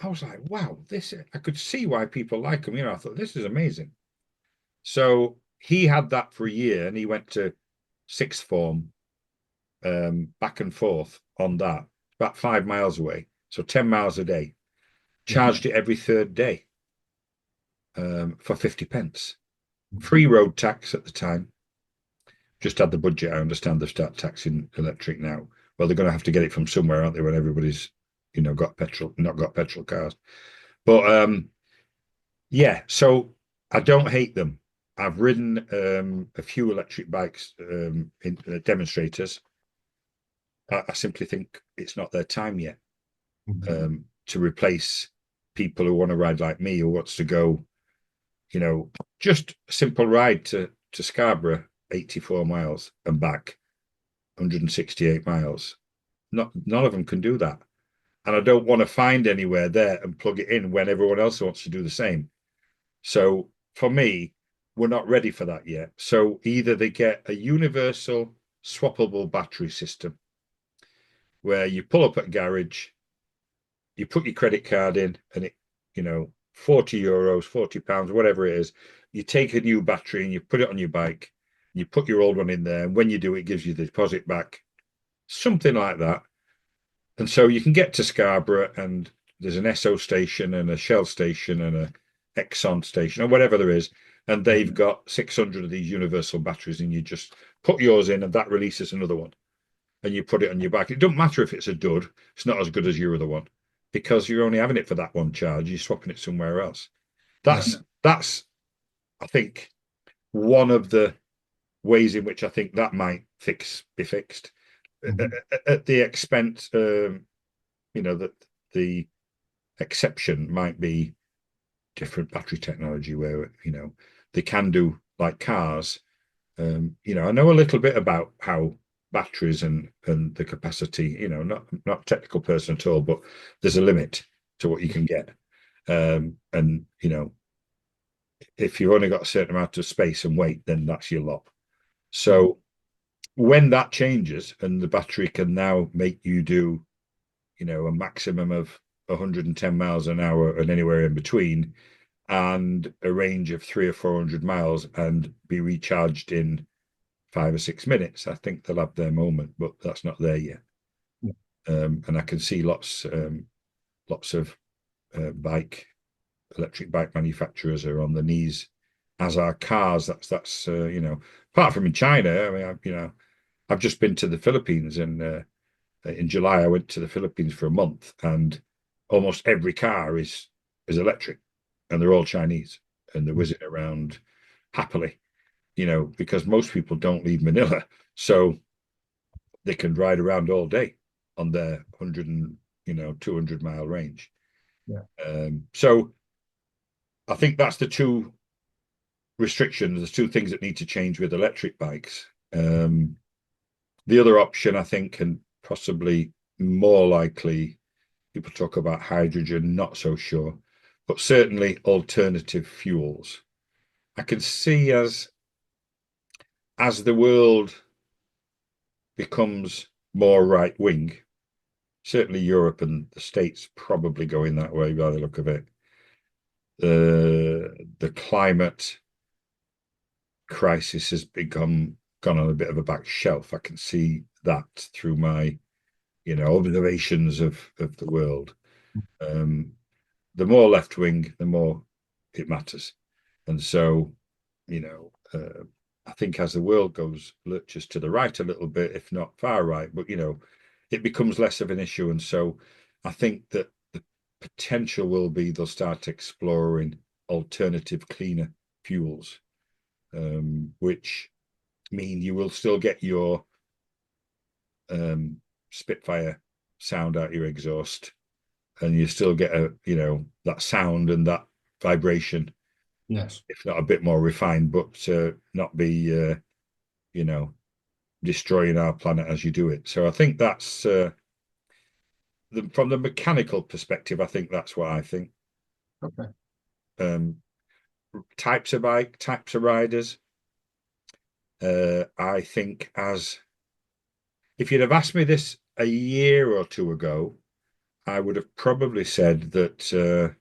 I was like, wow, this, I could see why people like them. You know, I thought, this is amazing. So he had that for a year and he went to sixth form, back and forth on that, about 5 miles away. So 10 miles a day, Yeah. charged it every third day, for 50 pence. Free road tax at the time. Just had the budget. I understand they've started taxing electric now. Well, they're going to have to get it from somewhere, aren't they? When everybody's, you know, got petrol, not got petrol cars. But yeah. So I don't hate them. I've ridden a few electric bikes in demonstrators. I simply think it's not their time yet to replace people who want to ride like me, who wants to go, you know, just a simple ride to Scarborough, 84 miles and back, 168 miles. None of them can do that. And I don't want to find anywhere there and plug it in when everyone else wants to do the same. So for me, we're not ready for that yet. So either they get a universal swappable battery system where you pull up at a garage, you put your credit card in, and it, you know, €40, £40, whatever it is, you take a new battery and you put it on your bike, you put your old one in there, and when you do, it gives you the deposit back, something like that. And so you can get to Scarborough and there's an Esso station and a Shell station and a Exxon station or whatever there is. And they've got 600 of these universal batteries and you just put yours in and that releases another one. And you put it on your back. It doesn't matter if it's a dud. It's not as good as your other one because you're only having it for that one charge. You're swapping it somewhere else. That's I think, one of the ways in which I think that might be fixed at the expense, you know, that the exception might be different battery technology where, you know, they can do like cars. You know, I know a little bit about how batteries and the capacity, you know, not a technical person at all, but there's a limit to what you can get. And, you know, if you've only got a certain amount of space and weight, then that's your lot. So when that changes and the battery can now make you do, you know, a maximum of 110 miles an hour and anywhere in between, and a range of 300 or 400 miles and be recharged in 5 or 6 minutes, I think they'll have their moment, but that's not there yet. And I can see lots of electric bike manufacturers are on the knees, as are cars. That's you know, apart from in China. I mean, you know, I've just been to the Philippines, and in July I went to the Philippines for a month, and almost every car is electric, and they're all Chinese, and they're whizzing around happily, you know, because most people don't leave Manila, so they can ride around all day on their 100 and, you know, 200-mile range. So I think that's the two restrictions, the two things that need to change with electric bikes. The other option, I think, and possibly more likely, people talk about hydrogen, not so sure, but certainly alternative fuels. I can see as the world becomes more right wing, certainly Europe and the States probably going that way by the look of it. The climate crisis has gone on a bit of a back shelf. I can see that through my, observations of the world. The more left wing, the more it matters. And so, I think as the world lurches to the right a little bit, if not far right, but it becomes less of an issue. And so I think that the potential will be they'll start exploring alternative, cleaner fuels, which mean you will still get your Spitfire sound out your exhaust, and you still get that sound and that vibration. Yes. If not a bit more refined, but not be destroying our planet as you do it. So I think that's from the mechanical perspective. I think that's what I think. Okay. Types of bike, types of riders. I think if you'd have asked me this a year or two ago, I would have probably said that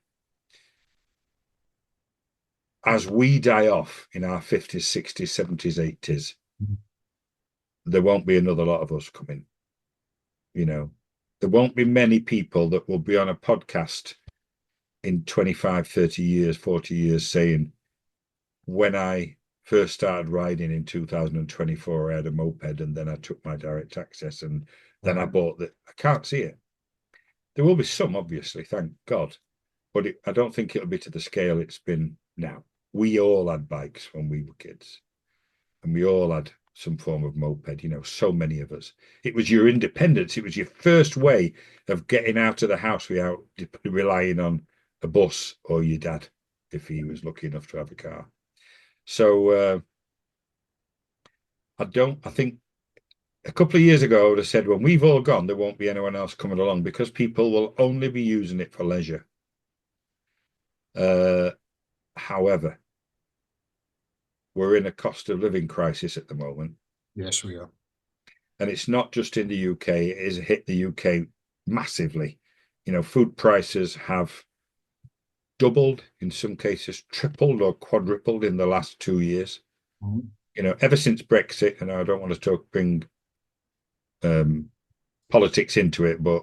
as we die off in our 50s, 60s, 70s, 80s, there won't be another lot of us coming. There won't be many people that will be on a podcast in 25, 30 years, 40 years saying, when I first started riding in 2024, I had a moped, and then I took my direct access, and then I bought that. I can't see it. There will be some, obviously, thank God, but I don't think it'll be to the scale it's been now. We all had bikes when we were kids, and we all had some form of moped, so many of us. It was your independence. It was your first way of getting out of the house without relying on a bus or your dad, if he was lucky enough to have a car. So I think a couple of years ago, I would have said, when we've all gone, there won't be anyone else coming along, because people will only be using it for leisure. However, we're in a cost of living crisis at the moment. Yes, we are. And it's not just in the UK, it has hit the UK massively. Food prices have doubled, in some cases tripled or quadrupled in the last 2 years. Mm-hmm. Ever since Brexit, and I don't want to bring politics into it, but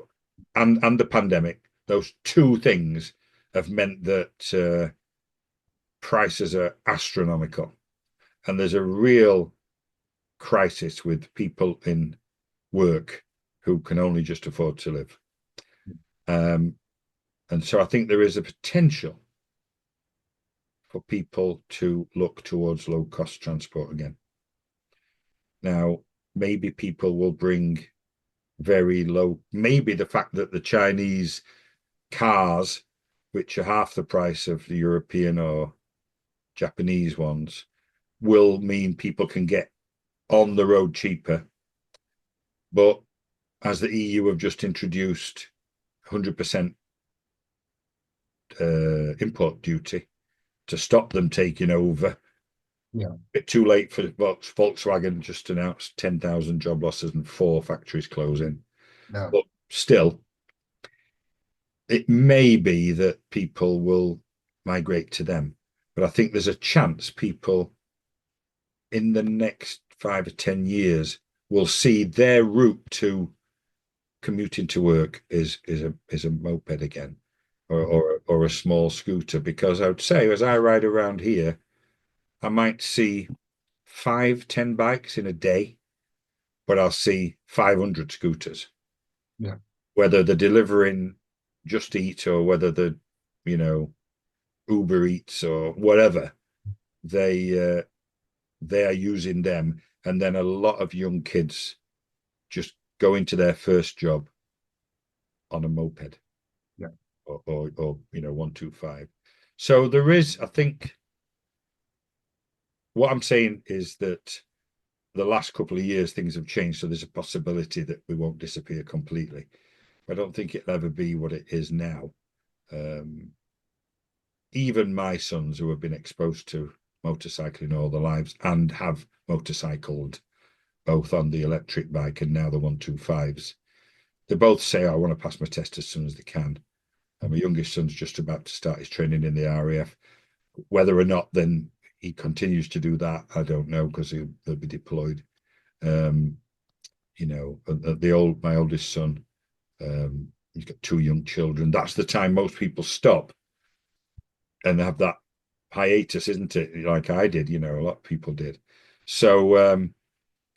and the pandemic, those two things have meant that prices are astronomical, and there's a real crisis with people in work who can only just afford to live. And so I think there is a potential for people to look towards low cost transport again. Now, maybe people will bring very low, maybe the fact that the Chinese cars, which are half the price of the European or Japanese ones, will mean people can get on the road cheaper. But as the EU have just introduced 100% import duty to stop them taking over. Yeah. A bit too late for Volkswagen just announced 10,000 job losses and 4 factories closing. Yeah. But still, it may be that people will migrate to them. But I think there's a chance people in the next 5 or 10 years will see their route to commuting to work is a moped again, or a small scooter. Because I would say, as I ride around here, I might see 5-10 bikes in a day, but I'll see 500 scooters. Yeah. Whether they're delivering Just Eat or whether they're, Uber Eats or whatever, they are using them. And then a lot of young kids just go into their first job on a moped. Yeah. Or 125. So there is, I think, what I'm saying is that the last couple of years things have changed, so there's a possibility that we won't disappear completely. I don't think it'll ever be what it is now. even my sons who have been exposed to motorcycling all their lives and have motorcycled both on the electric bike and now the 125s, they both say, I want to pass my test as soon as they can. And my youngest son's just about to start his training in the RAF. Whether or not then he continues to do that, I don't know, because he'll be deployed. You know, my oldest son, he's got 2 young children. That's the time most people stop and have that hiatus, isn't it? Like I did, you know, a lot of people did. So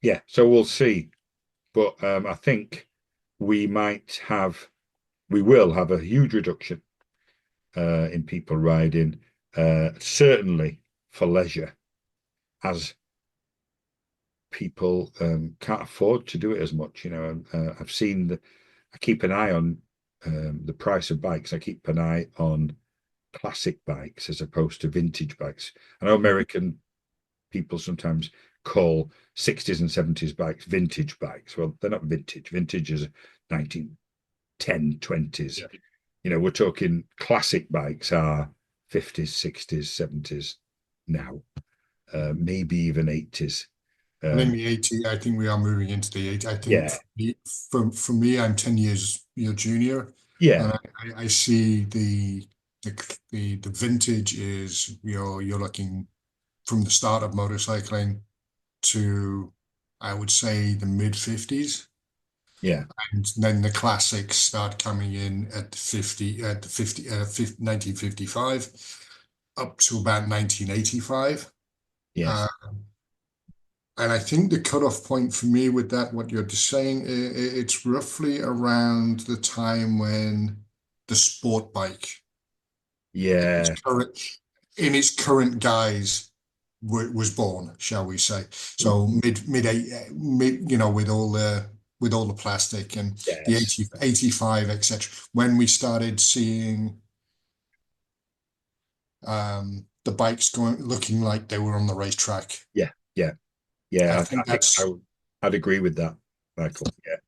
yeah, so we'll see. But I think we will have a huge reduction in people riding, certainly for leisure, as people can't afford to do it as much. You know, I've seen I keep an eye on the price of bikes. I keep an eye on classic bikes as opposed to vintage bikes. I know American people sometimes call 60s and 70s bikes vintage bikes. Well, they're not vintage. Vintage is 1910, 20s. Yeah. You know, we're talking classic bikes are 50s, 60s, 70s now, maybe even 80s. I think the 80, I think we are moving into the 80. I think Yeah. for me, I'm 10 years your junior. Yeah. And I see the vintage is you're looking from the start of motorcycling to, I would say, the mid 50s. Yeah. And then the classics start coming in at the 1955 up to about 1985. Yes. And I think the cutoff point for me with that, what you're just saying, it's roughly around the time when the sport bike Yeah. in its current guise was born, shall we say? So mid, you know, with all the plastic and the Yes. 85, etc. When we started seeing the bikes looking like they were on the racetrack. Yeah. Yeah. Yeah. I I think think I'd agree with that, Michael. Yeah.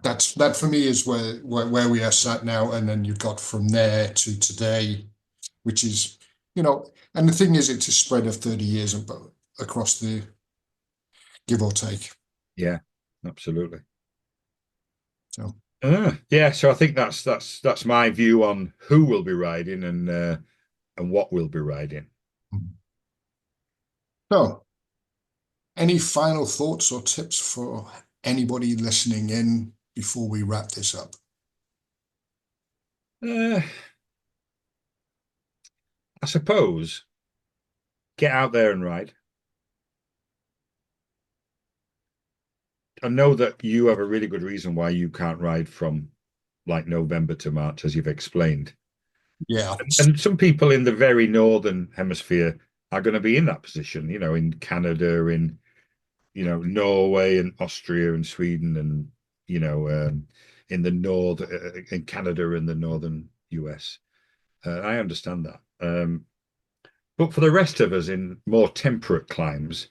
that for me is where we are sat now, and then you've got from there to today, which is, you know, and the thing is, it's a spread of 30 years across the give or take. Yeah. Absolutely. So Yeah. So I think that's my view on who will be riding and what will be riding. so any final thoughts or tips for anybody listening in before we wrap this up? I suppose get out there and ride. I know that you have a really good reason why you can't ride from like November to March, as you've explained. Yeah. And some people in the very northern hemisphere are going to be in that position, you know, in Canada, in, you know, Norway and Austria and Sweden and, you know, in the north, in Canada and the northern US. I understand that. But for the rest of us in more temperate climes,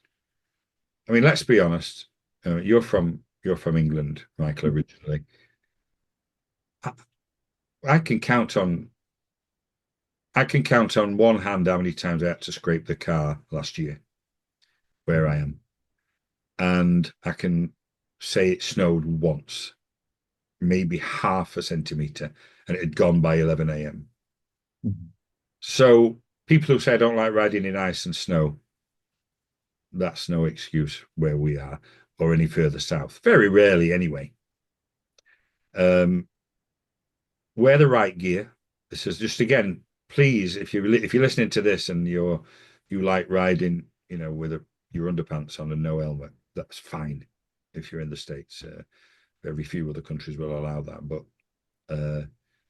I mean, let's be honest. You're from England, Michael, originally. I, I can count on one hand how many times I had to scrape the car last year where I am. And I can say it snowed once, maybe half a centimetre, and it had gone by 11 a.m. So people who say I don't like riding in ice and snow, that's no excuse where we are or any further south. Very rarely, anyway. Wear the right gear. This is just again, please, if you're listening to this and you like riding, you know, with your underpants on and no helmet, that's fine. If you're in the States, very few other countries will allow that, but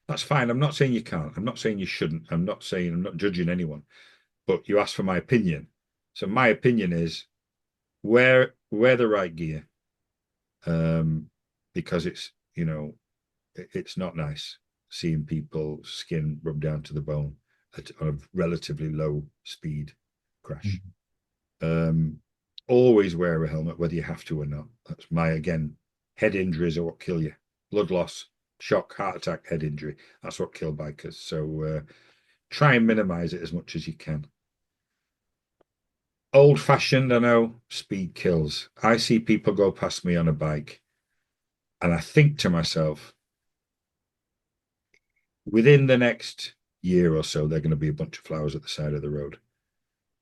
that's fine. I'm not saying you can't. I'm not saying you shouldn't. I'm not judging anyone. But you asked for my opinion. So my opinion is wear the right gear, because it's, you know, it's not nice seeing people's skin rub down to the bone on a relatively low speed crash. Always wear a helmet, whether you have to or not. That's again, head injuries are what kill you. Blood loss, shock, heart attack, head injury. That's what kill bikers. So try and minimize it as much as you can. Old fashioned, I know, speed kills. I see people go past me on a bike, and I think to myself, within the next year or so, they're going to be a bunch of flowers at the side of the road.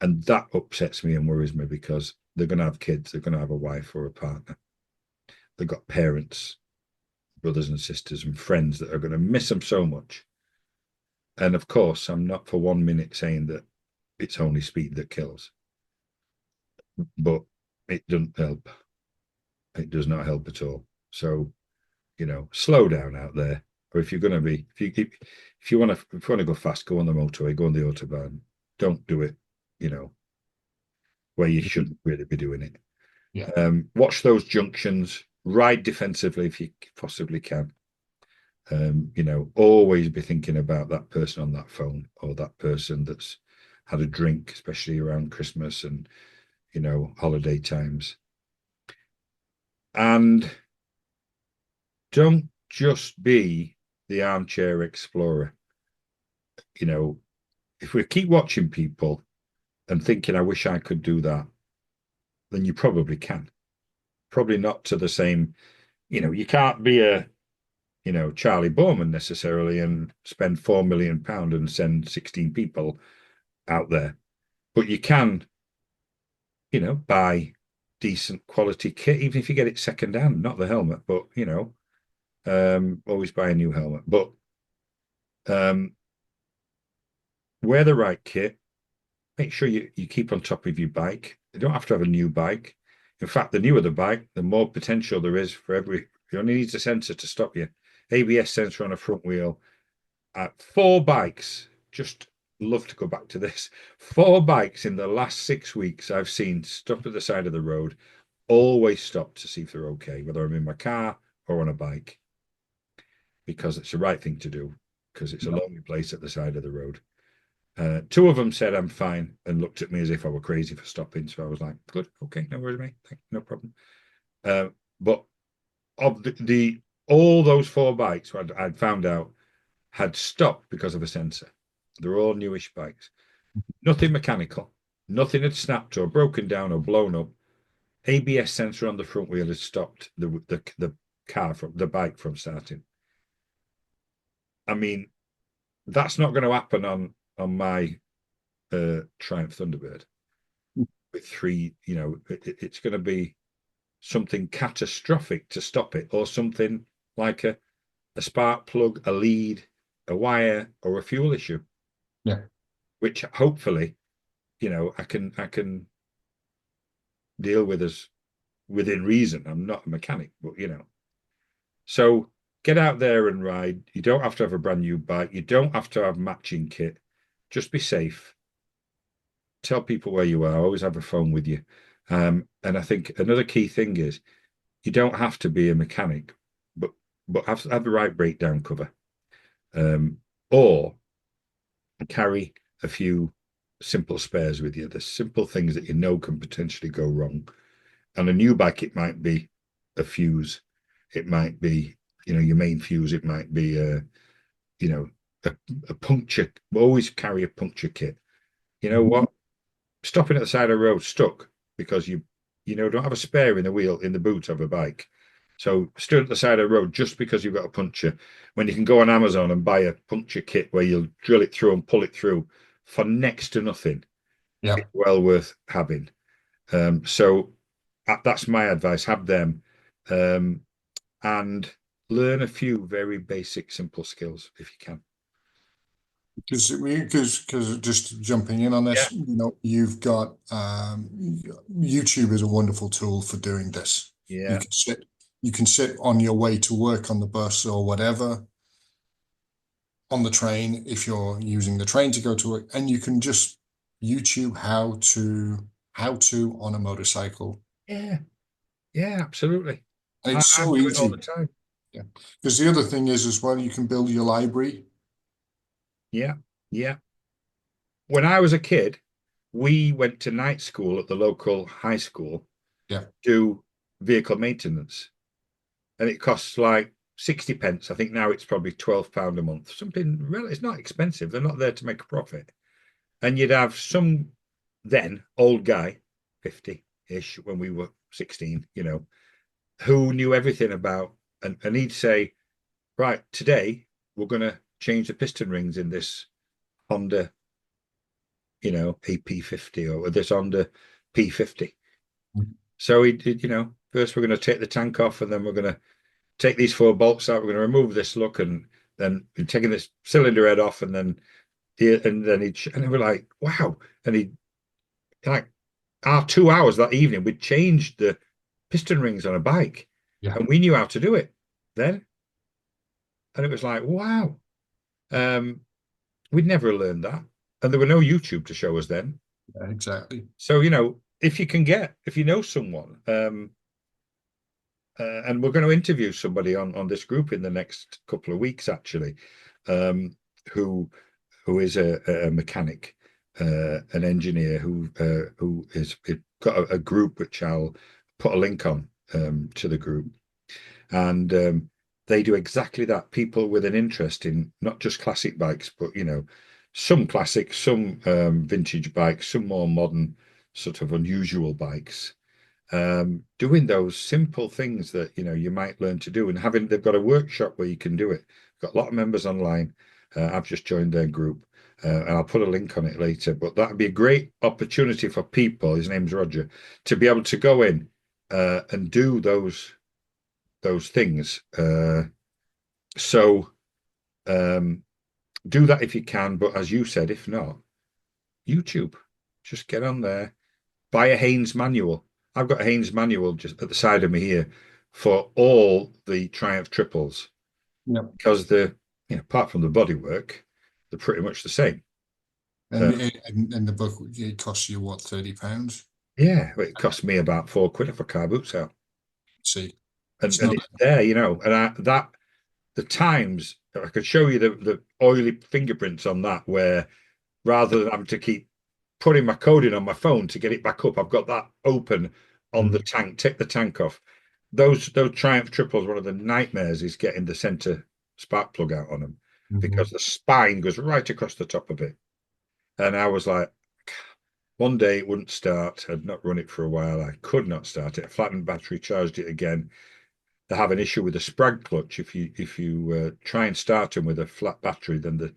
And that upsets me and worries me because they're going to have kids, they're going to have a wife or a partner. They've got parents, brothers and sisters, and friends that are going to miss them so much. And of course, I'm not for 1 minute saying that it's only speed that kills, but it doesn't help. It does not help at all. So, slow down out there. Or if you're going to be, if you want to go fast, go on the motorway, go on the autobahn. Don't do it, where you shouldn't really be doing it. Yeah. Watch those junctions. Ride defensively if you possibly can. Always be thinking about that person on that phone or that person that's had a drink, especially around Christmas and holiday times. And don't just be the armchair explorer. If we keep watching people and thinking, I wish I could do that, then you probably can. Probably not to the same, you can't be a, Charlie Bowman necessarily and spend £4 million and send 16 people out there. But you can, buy decent quality kit, even if you get it second hand, not the helmet, but always buy a new helmet. But wear the right kit. Make sure you keep on top of your bike. You don't have to have a new bike. In fact, the newer the bike, the more potential there is for you only need a sensor to stop you. ABS sensor on a front wheel. 4 bikes, just love to go back to this. 4 bikes in the last 6 weeks I've seen stop at the side of the road, always stop to see if they're okay, whether I'm in my car or on a bike, because it's the right thing to do, because it's a lonely place at the side of the road. 2 of them said I'm fine and looked at me as if I were crazy for stopping. So I was like, good, okay, no worries, mate, no problem. But of all those 4 bikes, I'd found out had stopped because of a sensor. They're all newish bikes. Nothing mechanical. Nothing had snapped or broken down or blown up. ABS sensor on the front wheel had stopped the bike from starting. I mean, that's not going to happen on my Triumph Thunderbird with 3. It's going to be something catastrophic to stop it, or something like a spark plug, a lead, a wire, or a fuel issue. Yeah. Which hopefully, I can deal with as within reason. I'm not a mechanic, but So get out there and ride. You don't have to have a brand new bike. You don't have to have matching kit. Just be safe. Tell people where you are. Always have a phone with you. And I think another key thing is you don't have to be a mechanic, but have the right breakdown cover. Or carry a few simple spares with you. The simple things that can potentially go wrong. On a new bike, it might be a fuse. It might be, your main fuse. It might be a puncture. Always carry a puncture kit. You know what? Stopping at the side of the road stuck because you don't have a spare in the wheel in the boot of a bike. So stood at the side of the road just because you've got a puncture, when you can go on Amazon and buy a puncture kit where you'll drill it through and pull it through for next to nothing. Yeah. It's well worth having. So that's my advice. Have them, and learn a few very basic, simple skills if you can. Because just jumping in on Yeah. this, you've got YouTube is a wonderful tool for doing this. Yeah. You can sit on your way to work on the bus or whatever, on the train if you're using the train to go to work, and you can just YouTube how to on a motorcycle. Yeah. Yeah, absolutely. And I it's so do it all the easy. time. Yeah. Because the other thing is as well, you can build your library. Yeah. Yeah. When I was a kid, we went to night school at the local high school Yeah. to do vehicle maintenance. And it costs like 60 pence. I think now it's probably £12 a month. Something, it's not expensive. They're not there to make a profit. And you'd have some then old guy, 50-ish, when we were 16, who knew everything about, and he'd say, right, today we're going to change the piston rings in this Honda, AP50 or this Honda P50. So first we're going to take the tank off, and then we're going to take these 4 bolts out. We're going to remove this look, and then we're taking this cylinder head off, and then we're like, wow. And he like our 2 hours that evening, we'd changed the piston rings on a bike, and we knew how to do it then. And it was like, wow. We'd never learned that, and there were no YouTube to show us then. Yeah, exactly. So if you know someone, and we're going to interview somebody on this group in the next couple of weeks, actually, who is a mechanic, an engineer who is got a group which I'll put a link on to the group, and they do exactly that. People with an interest in not just classic bikes, but some classic, some vintage bikes, some more modern, sort of unusual bikes. Doing those simple things that you might learn to do, and they've got a workshop where you can do it. Got a lot of members online. I've just joined their group, and I'll put a link on it later. But that would be a great opportunity for people. His name's Roger, to be able to go in and do those things. So do that if you can. But as you said, if not, YouTube. Just get on there, buy a Haynes manual. I've got a Haynes manual just at the side of me here for all the Triumph triples. Yeah. Because apart from the bodywork, they're pretty much the same. And the book, it costs you what, £30? Yeah, it cost me about £4 off a car boot sale. See, and it's there, and the times I could show you the oily fingerprints on that, where rather than having to keep putting my code in on my phone to get it back up, I've got that open on the tank. Take the tank off. Those Triumph triples, one of the nightmares is getting the center spark plug out on them, because the spine goes right across the top of it. And I was like, one day it wouldn't start. I'd not run it for a while. I could not start it. I flattened battery, charged it again. They have an issue with the sprag clutch. If you try and start them with a flat battery, then the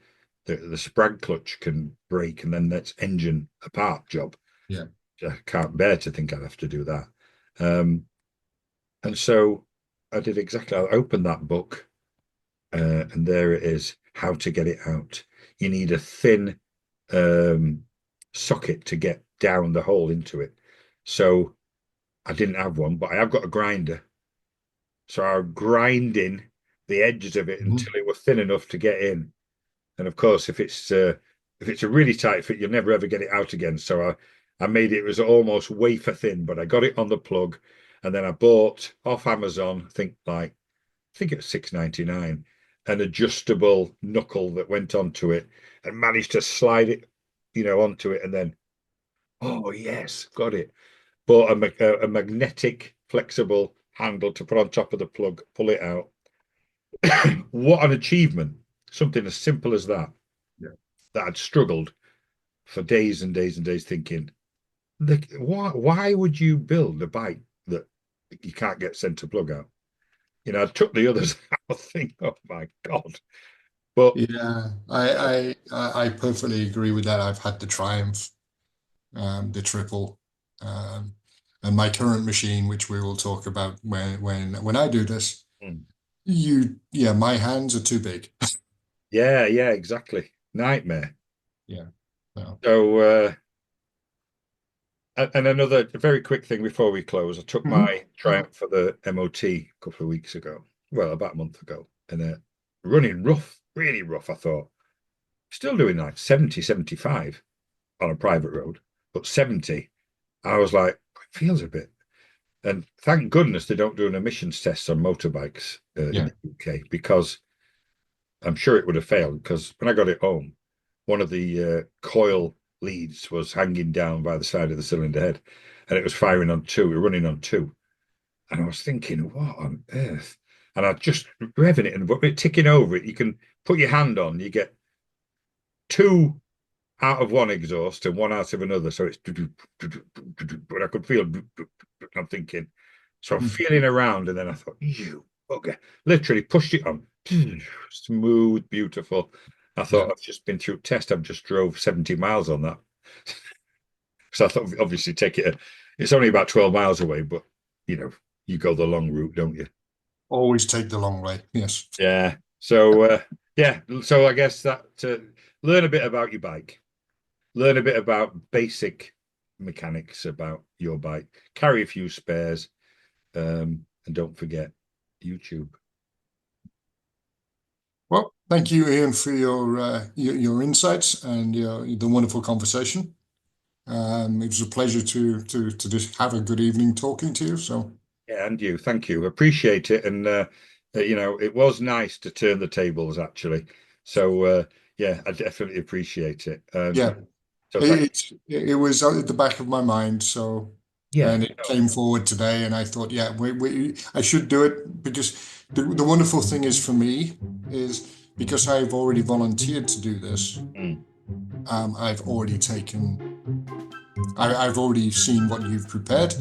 sprag clutch can break, and then that's engine apart job. Yeah, I can't bear to think I'd have to do that. And so I did exactly. I opened that book, and there it is. How to get it out. You need a thin socket to get down the hole into it. So I didn't have one, but I have got a grinder. So I was grinding the edges of it until it was thin enough to get in. And of course, if it's a really tight fit, you'll never ever get it out again. So I made it was almost wafer thin, but I got it on the plug, and then I bought off Amazon, I think it was £6.99, an adjustable knuckle that went onto it, and managed to slide it, onto it, and then, oh yes, got it. Bought a magnetic flexible handle to put on top of the plug, pull it out. What an achievement. Something as simple as that. Yeah. That I'd struggled for days and days and days thinking, why would you build a bike that you can't get center plug out? I took the others out, think, oh my God. But yeah, I perfectly agree with that. I've had the Triumph, the triple, and my current machine, which we will talk about when I do this. My hands are too big. yeah, exactly. Nightmare. Yeah. No. So and another very quick thing before we close, I took my Triumph for the MOT a couple of weeks ago. Well, about a month ago, and running rough, really rough. I thought, still doing like 70, 75 on a private road, but 70, I was like, it feels a bit. And thank goodness they don't do an emissions test on motorbikes in the UK, because I'm sure it would have failed. Because when I got it home, one of the coil leads was hanging down by the side of the cylinder head, and it was firing on 2. We were running on 2, and I was thinking, what on earth? and I just revving it and ticking over it. You can put your hand on, you get 2 out of one exhaust and 1 out of another. So it's, but I could feel, I'm thinking, so I'm feeling around, and then I thought, you bugger, literally pushed it on, smooth, beautiful. I thought, I've just been through test. I've just drove 70 miles on that. So I thought, obviously, take it. It's only about 12 miles away, but you go the long route, don't you? Always take the long way. Yes. Yeah. So yeah. So I guess that learn a bit about your bike, learn a bit about basic mechanics about your bike, carry a few spares, and don't forget YouTube. Well, thank you, Ian, for your insights and the wonderful conversation. It was a pleasure to just have a good evening talking to you. So yeah, and you, thank you, appreciate it, and it was nice to turn the tables actually. So yeah, I definitely appreciate it. Yeah, so it was at the back of my mind. So yeah, and it came forward today, and I thought, yeah, I should do it because the wonderful thing is for me is because I've already volunteered to do this. I've already I've already seen what you've prepared.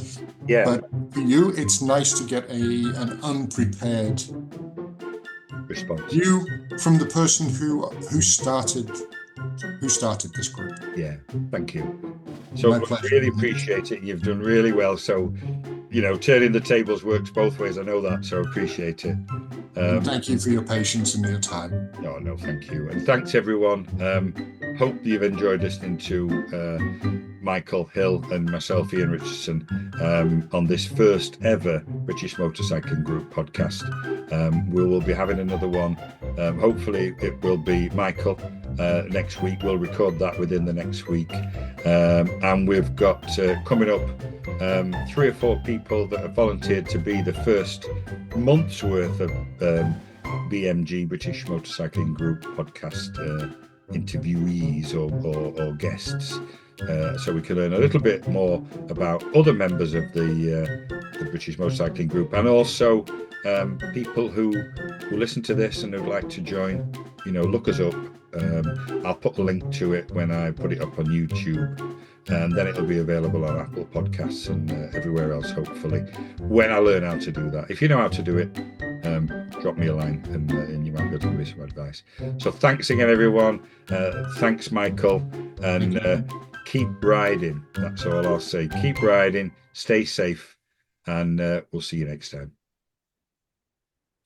yeah. But for you, it's nice to get an unprepared response view from the person who started this group. Yeah, thank you. So I really appreciate it. You've done really well. So, turning the tables works both ways. I know that, so I appreciate it. Thank you for your patience and your time. No, thank you. And thanks, everyone. Hope you've enjoyed listening to Michael Hill and myself, Ian Richardson, on this first ever British Motorcycling Group podcast. We will be having another one. Hopefully it will be Michael next week. We'll record that within the next week. And we've got coming up 3 or 4 people that have volunteered to be the first month's worth of BMG, British Motorcycling Group podcast interviewees or guests. So we can learn a little bit more about other members of the British Motorcycling Group, and also people who listen to this and who'd like to join. Look us up. I'll put a link to it when I put it up on YouTube, and then it'll be available on Apple Podcasts and everywhere else, hopefully, when I learn how to do that. If you know how to do it, drop me a line and you might be able to give me some advice. So thanks again, everyone. Thanks, Michael, and keep riding. That's all I'll say. Keep riding, stay safe, and we'll see you next time.